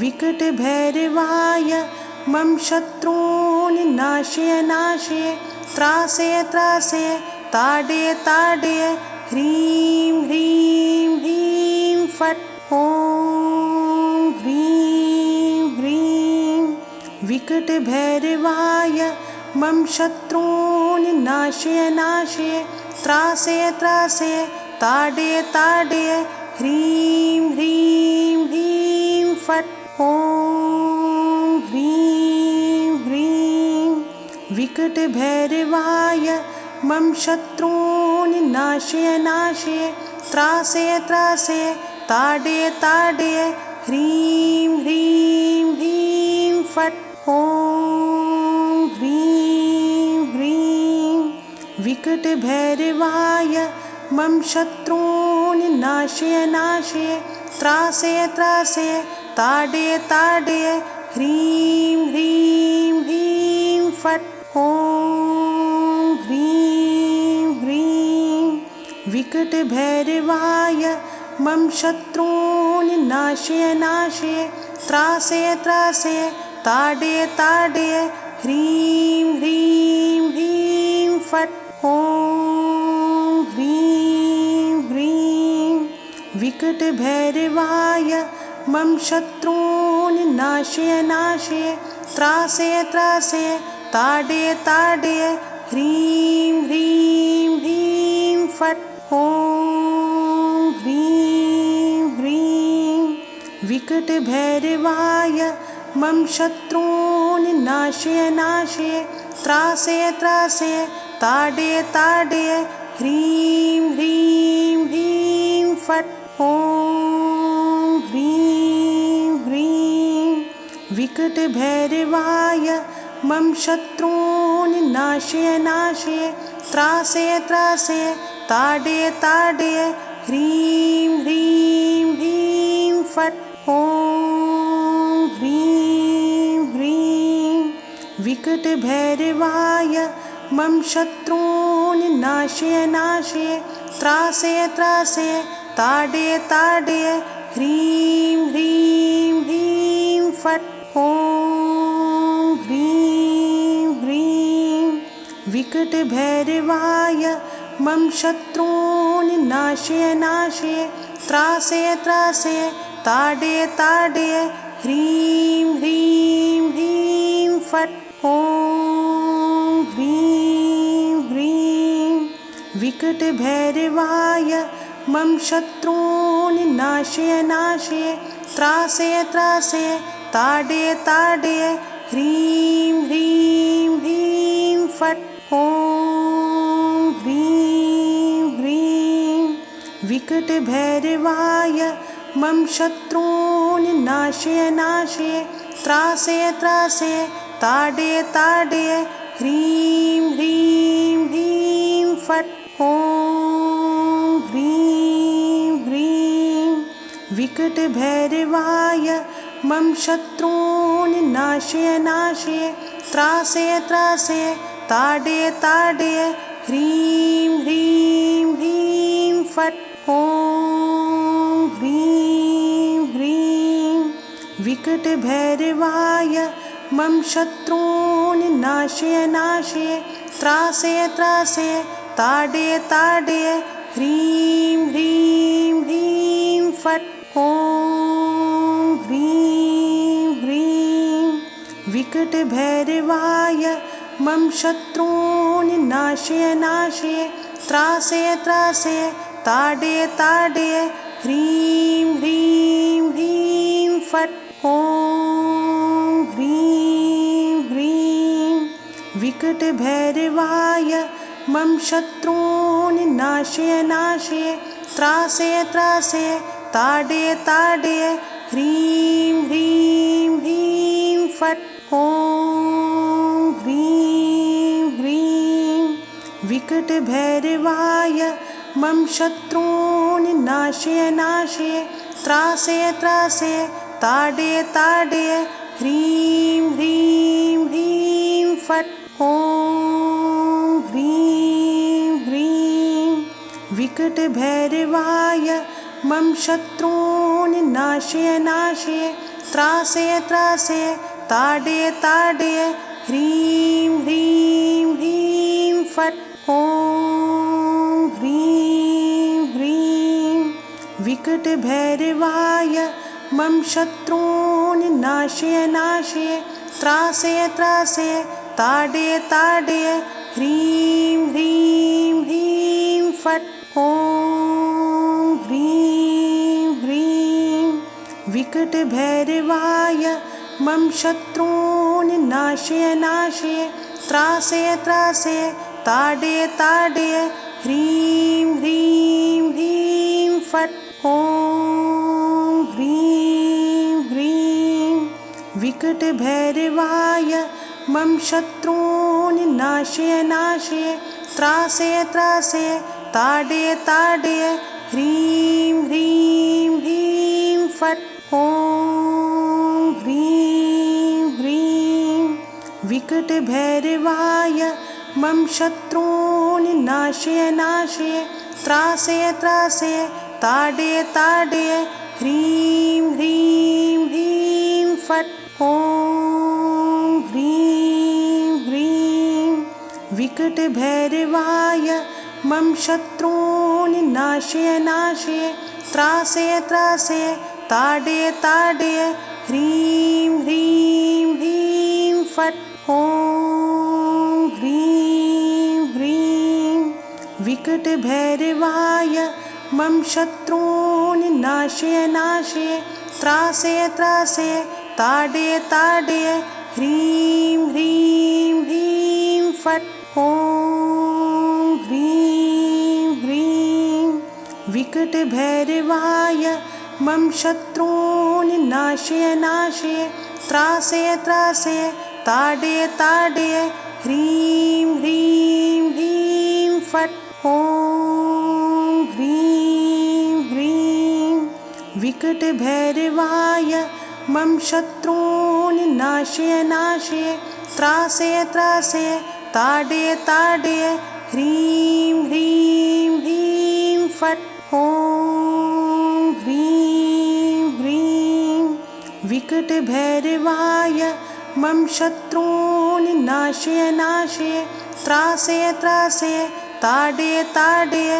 विकटभैरवाय मम शत्रून् नाशय नाशय त्रासय त्रासय ताडय ताडय ह्रीं ह्रीं ह्रीं फट् ॐ ह्रीं ह्रीं विकटभैरवाय मम शत्रून् नाशय नाशय त्रासय त्रासय ताडय ताडय ह्रीं ह्रीं ह्रीं फट् ॐ ह्रीं ह्रीं विकटभैरवाय मम शत्रून् नाशय नाशय त्रासय त्रासय ताडय ताडय ह्रीं ह्रीं ह्रीं फट् ॐ ह्रीं ह्रीं विकटभैरवाय मम शत्रून् नाशय नाशय त्रासय त्रासय ताडय ताडय ह्रीं ह्रीं ह्रीं फट् ॐ ह्रीं ह्रीं विकटभैरवाय मम शत्रून् नाशय नाशय त्रासय त्रासय ताडय ताडय ह्रीं ह्रीं ह्रीं फट् ॐ ह्रीं ह्रीं विकटभैरवाय मम शत्रून् नाशय नाशय त्रासय त्रासय ताडय ताडय ह्रीं ह्रीं ह्रीं फट् ॐ ह्रीं विकटभैरवाय मम शत्रून् नाशय नाशय त्रासय त्रासय ताडय ताडय ह्रीं ह्रीं ह्रीं फट् ॐ ह्रीं ह्रीं विकटभैरवाय मम शत्रून् नाशय नाशय त्रासय त्रासय ताडय ताडय ह्रीं ह्रीं ह्रीं फट् ॐ ह्रीं ह्रीं विकटभैरवाय मम शत्रून् नाशय नाशय त्रासय त्रासय ताडय ताडय ह्रीं ह्रीं ह्रीं फट् ॐ ह्रीं ह्रीं विकटभैरवाय मम शत्रून् नाशय नाशय त्रासय त्रासय ताडय ताडय ह्रीं ह्रीं ह्रीं फट् ॐ ह्रीं ह्रीं विकटभैरवाय मम शत्रून् नाशय नाशय त्रासय त्रासय ताडय ताडय ह्रीं ह्रीं ह्रीं फट् ॐ ह्रीं ह्रीं विकटभैरवाय मम शत्रून् नाशय नाशय त्रासय त्रासय ताडय ताडय ह्रीं ह्रीं ह्रीं फट् ॐ ह्रीं ह्रीं विकटभैरवाय मम शत्रून् नाशय नाशय त्रासय त्रासय ताडय ताडय ह्रीं ह्रीं ह्रीं फट् ॐ ह्रीं ह्रीं विकटभैरवाय मम शत्रून् नाशय नाशय त्रासय त्रासय ताडय ताडय ह्रीं ह्रीं ह्रीं फट् ॐ ह्रीं ह्रीं विकटभैरवाय मम शत्रून् नाशय नाशय त्रासय त्रासय ताडय ताडय ह्रीं ह्रीं ह्रीं फट् ॐ ह्रीं ह्रीं विकटभैरवाय मम शत्रून् नाशय नाशय त्रासय त्रासय ताडय ताडय ह्रीं ह्रीं ह्रीं फट् ॐ ह्रीं ह्रीं विकटभैरवाय मम शत्रून् नाशय नाशय त्रासय त्रासय ताडय ताडय ह्रीं ह्रीं ह्रीं फट् ॐ ह्रीं ह्रीं विकटभैरवाय मम शत्रून् नाशय नाशय त्रासय त्रासय ताडय ताडय ह्रीं ह्रीं ह्रीं फट् ॐ ह्रीं ह्रीं विकटभैरवाय मम शत्रून् नाशय नाशय त्रासय त्रासय ताडय ताडय ह्रीं ह्रीं ह्रीं फट् ॐ ह्रीं ह्रीं विकटभैरवाय मम शत्रून् नाशय नाशय त्रासय त्रासय ताडय ताडय ह्रीं ह्रीं ह्रीं फट् ॐ ह्रीं ह्रीं विकटभैरवाय मम शत्रून् नाशय नाशय त्रासय त्रासय ताडय ताडय ह्रीं ह्रीं ह्रीं फट् ॐ ह्रीं ह्रीं विकटभैरवाय मम शत्रून् नाशय नाशय त्रासय त्रासय ताडय ताडय ह्रीं ह्रीं ह्रीं फट् ॐ ह्रीं ह्रीं विकटभैरवाय मम शत्रून् नाशय नाशय त्रासय त्रासय ताडय ताडय ह्रीं ह्रीं ह्रीं फट् ॐ ह्रीं ह्रीं विकटभैरवाय मम शत्रून् नाशय नाशय त्रासय त्रासय ताडय ताडय ह्रीं ह्रीं ह्रीं फट् ॐ ह्रीं ह्रीं विकटभैरवाय मम शत्रून् नाशय नाशय त्रासय त्रासय ताडय ताडय ह्रीं ह्रीं ह्रीं फट् ॐ ह्रीं ह्रीं विकटभैरवाय मम शत्रून् नाशय नाशय त्रासय त्रासय ताडय ताडय ह्रीं ह्रीं ह्रीं फट् ॐ ह्रीं ह्रीं विकटभैरवाय मम शत्रून् नाशय नाशय त्रासय त्रासय ताडय ताडय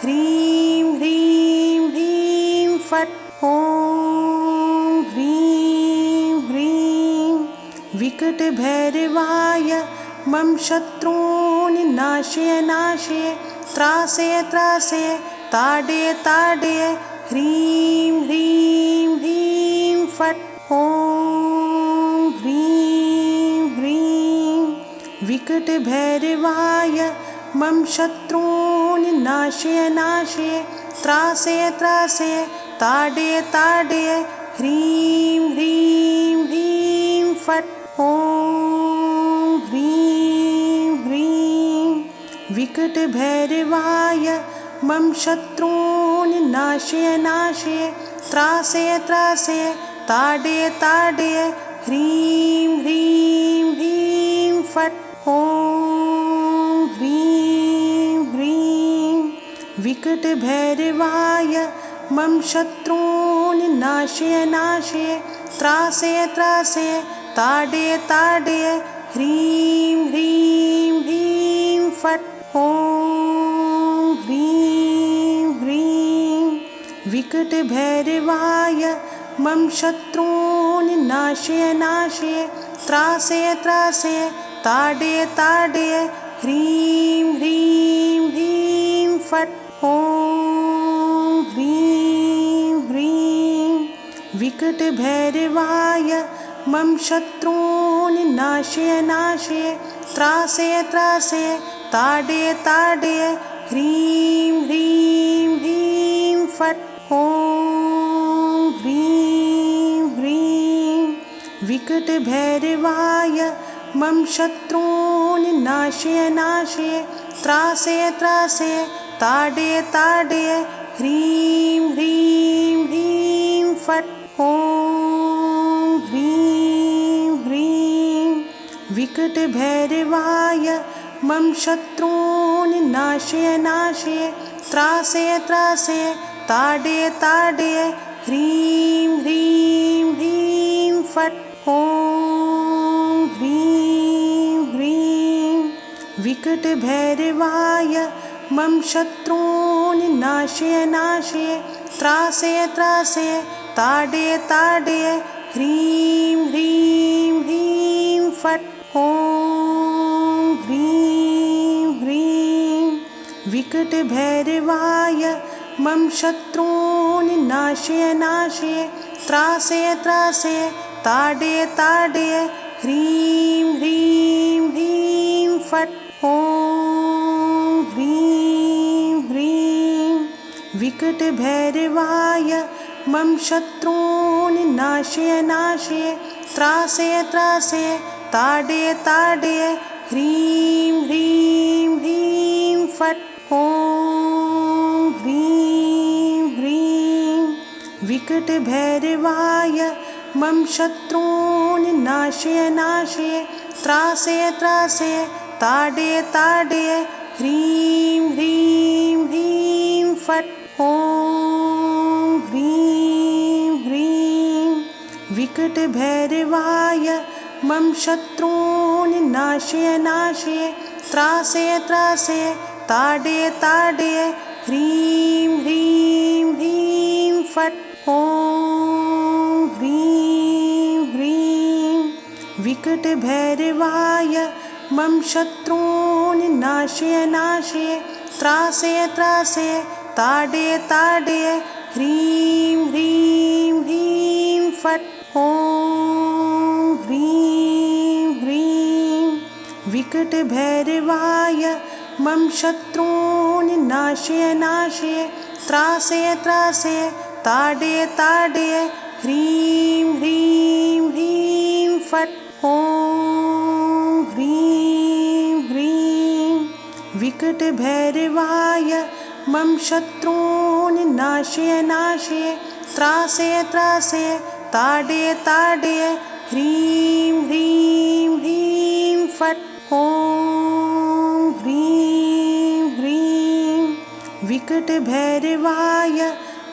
ह्रीं ह्रीं ह्रीं फट् ॐ ह्रीं ह्रीं विकटभैरवाय मम शत्रून् नाशय नाशय त्रासय त्रासय ताडय ताडय ह्रीं ह्रीं ह्रीं फट् ॐ ह्रीं ह्रीं विकटभैरवाय मम शत्रून् नाशय नाशय त्रासय त्रासय ताडय ताडय ह्रीं ह्रीं ह्रीं फट् ॐ ह्रीं ह्रीं विकटभैरवाय मम शत्रून् नाशय नाशय त्रासय त्रासय ताडय ताडय ह्रीं ह्रीं ह्रीं फट् ॐ ह्रीं ह्रीं विकटभैरवाय मम शत्रून् नाशय नाशय त्रासय त्रासय ताडय ताडय ह्रीं ह्रीं ह्रीं फट् ॐ ह्रीं ह्रीं विकटभैरवाय मम शत्रून् नाशय नाशय त्रासय त्रासय ताडय ताडय ह्रीं ह्रीं ह्रीं फट् ॐ ह्रीं ह्रीं विकटभैरवाय मम शत्रून् नाशय नाशय त्रासय त्रासय ताडय ताडय ह्रीं ह्रीं ह्रीं फट् ॐ ह्रीं ह्रीं विकटभैरवाय मम शत्रून् नाशय नाशय त्रासय त्रासय ताडय ताडय ह्रीं ह्रीं ह्रीं फट् ॐ ह्रीं ह्रीं विकटभैरवाय मम शत्रून् नाशय नाशय त्रासय त्रासय ताडय ताडय ह्रीं ह्रीं ह्रीं फट् ॐ ह्रीं ह्रीं विकटभैरवाय मम शत्रून् नाशय नाशय त्रासय त्रासय ताडय ताडय ह्रीं ह्रीं ह्रीं फट् ॐ ह्रीं ह्रीं विकटभैरवाय मम शत्रून् नाशय नाशय त्रासय त्रासय ताडय ताडय ह्रीं ह्रीं ह्रीं फट् ॐ ह्रीं ह्रीं विकटभैरवाय मम शत्रून् नाशय नाशय त्रासय त्रासय ताडय ताडय ह्रीं ह्रीं ह्रीं फट् ॐ ह्रीं ह्रीं विकटभैरवाय मम शत्रून् नाशय नाशय त्रासय त्रासय ताडय ताडय ह्रीं ह्रीं ह्रीं फट् ॐ ह्रीं ह्रीं विकटभैरवाय मम शत्रून् नाशय नाशय त्रासय त्रासय ताडय ताडय ह्रीं ह्रीं ह्रीं फट् ॐ ह्रीं ह्रीं विकटभैरवाय मम शत्रून् नाशय नाशय त्रासय त्रासय ताडय ताडय ह्रीं ह्रीं ह्रीं विकटभैरवाय मम शत्रून् नाशय नाशय त्रासय त्रासय ताडय ताडय ह्रीं ह्रीं ह्रीं फट् ॐ ह्रीं ह्रीं विकटभैरवाय मम शत्रून् नाशय नाशय त्रासय त्रासय ताडय ताडय ह्रीं ह्रीं ह्रीं फट् ॐ ह्रीं ह्रीं विकटभैरवाय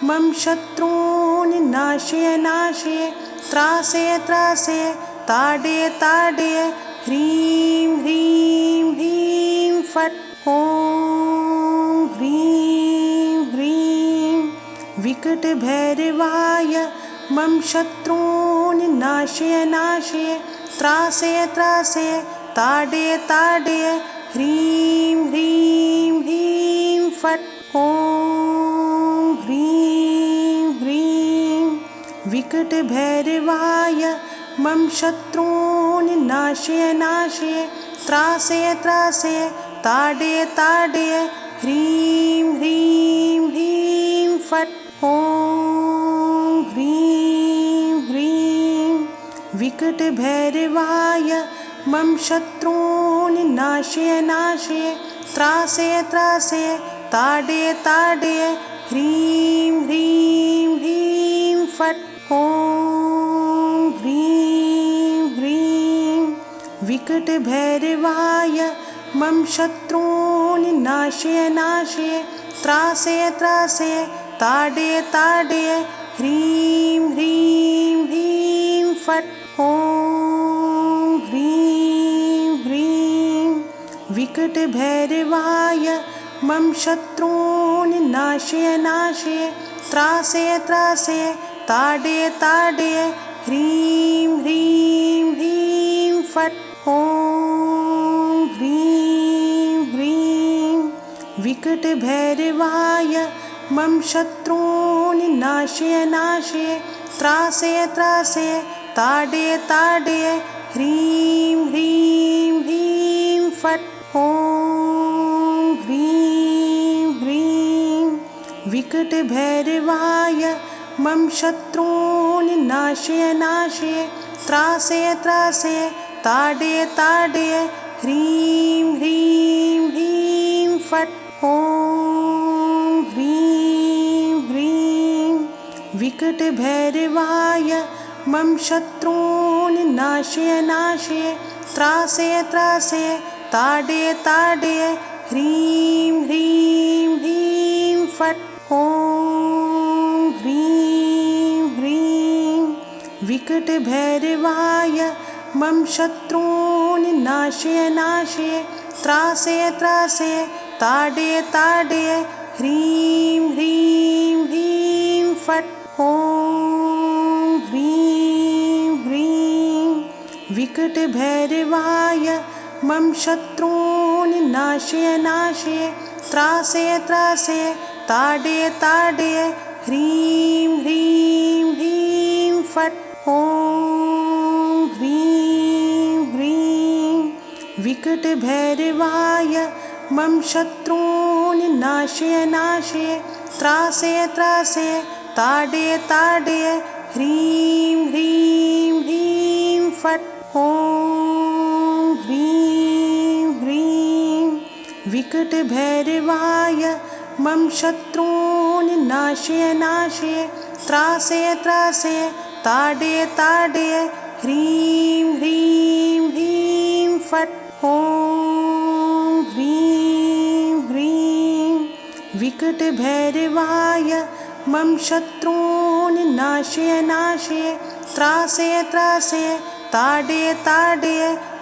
मम शत्रून् नाशय नाशय त्रासय त्रासय ताडय ताडय ह्रीं ह्रीं ह्रीं फट् ॐ ह्रीं ह्रीं विकटभैरवाय मम शत्रून् नाशय नाशय त्रासय त्रासय ताडय ताडय ह्रीं ह्रीं ह्रीं फट् ॐ ह्रीं ह्रीं विकटभैरवाय मम शत्रून् नाशय नाशय त्रासय त्रासय ताडय ताडय ह्रीं ह्रीं ह्रीं फट् ॐ ह्रीं ह्रीं विकटभैरवाय मम शत्रून् नाशय नाशय त्रासय त्रासय ताडय ताडय ह्रीं ह्रीं ह्रीं फट् ॐ ह्रीं ह्रीं विकटभैरवाय मम शत्रून् नाशय नाशय त्रासय त्रासय ताडय ताडय ह्रीं ह्रीं ह्रीं फट् ॐ ह्रीं ह्रीं विकटभैरवाय मम शत्रून् नाशय नाशय त्रासय त्रासय ताडय ताडय ह्रीं ह्रीं ह्रीं फट् ॐ ह्रीं ह्रीं विकटभैरवाय मम शत्रून् नाशय नाशय त्रासय त्रासय ताडय ताडय ह्रीं ह्रीं ह्रीं फट् ॐ ह्रीं ह्रीं विकटभैरवाय मम शत्रून् नाशय नाशय त्रासय त्रासय ताडय ताडय ह्रीं ह्रीं ह्रीं फट् ॐ ह्रीं ह्रीं विकटभैरवाय मम शत्रून् नाशय नाशय त्रासय त्रासय ताडय ताडय ह्रीं ह्रीं ह्रीं फट् ॐ ह्रीं ह्रीं विकटभैरवाय मम शत्रून् नाशय नाशय त्रासय त्रासय ताडय ताडय ह्रीं ह्रीं ह्रीं फट् ॐ ह्रीं ह्रीं विकटभैरवाय मम शत्रून् नाशय नाशय त्रासय त्रासय ताडय ताडय ह्रीं ह्रीं ह्रीं फट् ॐ ह्रीं ह्रीं विकटभैरवाय मम शत्रून् नाशय नाशय त्रासय त्रासय ताडय ताडय ह्रीं ह्रीं ह्रीं फट् ॐ ह्रीं ह्रीं विकटभैरवाय मम शत्रून् नाशय नाशय त्रासय त्रासय ताडय ताडय ह्रीं ह्रीं ह्रीं फट् ॐ ह्रीं ह्रीं विकटभैरवाय मम शत्रून् नाशय नाशय त्रासय त्रासय ताडय ताडय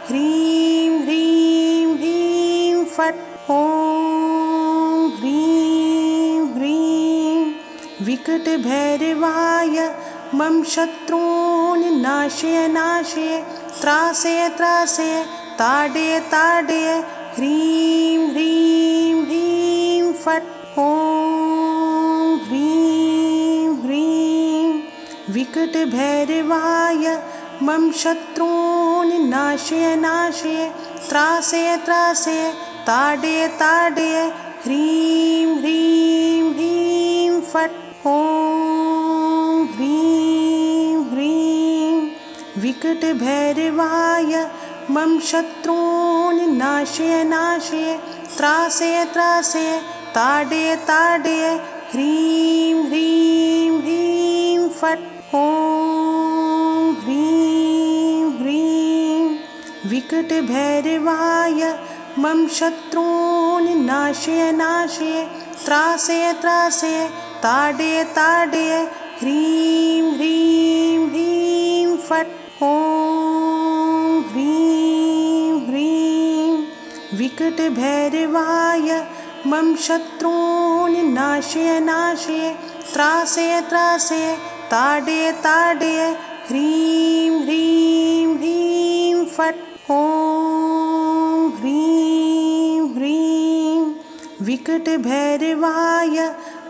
ह्रीं ह्रीं ह्रीं फट् ॐ ह्रीं ह्रीं विकटभैरवाय मम शत्रून् नाशय नाशय त्रासय त्रासय ताडय ताडय ह्रीं ह्रीं ह्रीं फट् ॐ ह्रीं ह्रीं विकटभैरवाय मम शत्रून् नाशय नाशय त्रासे त्रासे ताडे ताडे ह्रीं ह्रीं ह्रीं फट् ॐ ह्रीं ह्रीं विकटभैरवाय मम शत्रून् नाशय नाशय त्रासे त्रासे ताडे ताडे ह्रीं ह्रीं ह्रीं फट् ॐ ह्रीं ह्रीं विकटभैरवाय मम शत्रून् नाशय नाशय त्रासे त्रासे ताडे ताडे ह्रीं ह्रीं ह्रीं फट् ॐ ह्रीं ह्रीं विकटभैरवाय मम शत्रून् नाशय नाशय त्रासे त्रासे ताडे ताडे ह्रीं ह्रीं ह्रीं फट् ॐ ह्रीं ह्रीं विकटभैरवाय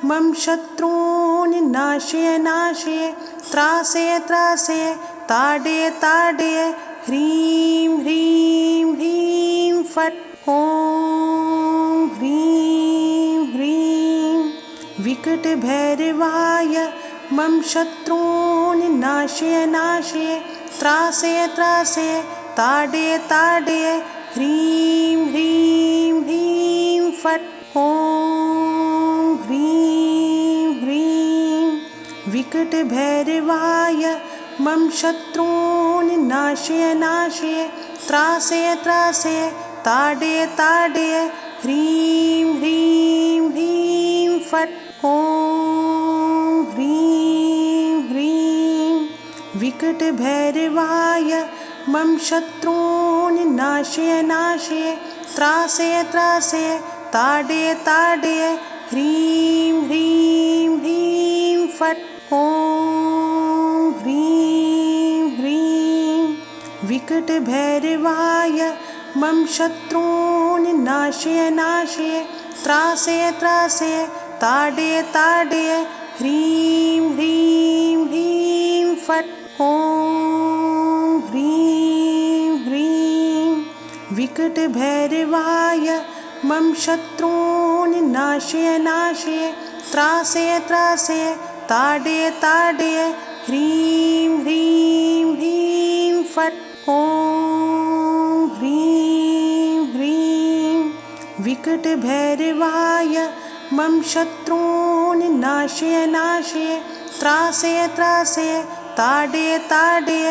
मम शत्रून् नाशय नाशय त्रासे त्रासे ताडे ताडे ह्रीं ह्रीं ह्रीं फट् ॐ ह्रीं ह्रीं विकटभैरवाय मम शत्रून् नाशय नाशय त्रासे त्रासे ताडे ताडे ह्रीं ह्रीं ह्रीं फट् ॐ ह्रीं ह्रीं विकटभैरवाय मम शत्रून् नाशय नाशय त्रासे त्रासे ताडे ताडे ह्रीं ह्रीं ह्रीं फट् ॐ ह्रीं ह्रीं विकटभैरवाय मम शत्रून् नाशय नाशय त्रासे त्रासे ताडे ताडे ह्रीं ह्रीं ह्रीं फट् ॐ ह्रीं ह्रीं विकटभैरवाय मम शत्रून् नाशय नाशय त्रासे त्रासे ताडे ताडे ह्रीं ह्रीं ह्रीं फट् ॐ ह्रीं ह्रीं विकटभैरवाय मम शत्रून् नाशय नाशय त्रासे त्रासे ताडे ताडे ह्रीं ह्रीं ह्रीं फट् ॐ ह्रीं ह्रीं विकटभैरवाय मम शत्रून् नाशय नाशय त्रासे त्रासे ताडे ताडे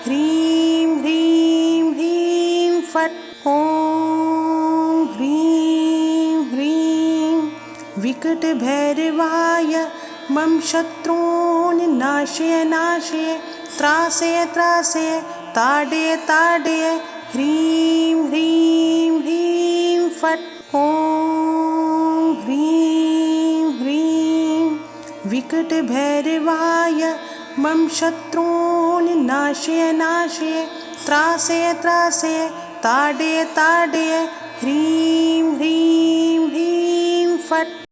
ह्रीं ह्रीं ह्रीं फट् ॐ ह्रीं ह्रीं विकटभैरवाय मम शत्रून् नाशय नाशय त्रासे त्रासे ताडे ताडे ह्रीं ह्रीं ह्रीं फट् ॐ ह्रीं ह्रीं विकटभैरवाय मम शत्रून् नाशय नाशय त्रासे त्रासे ताडे ताडे ह्रीं ह्रीं ह्रीं फट्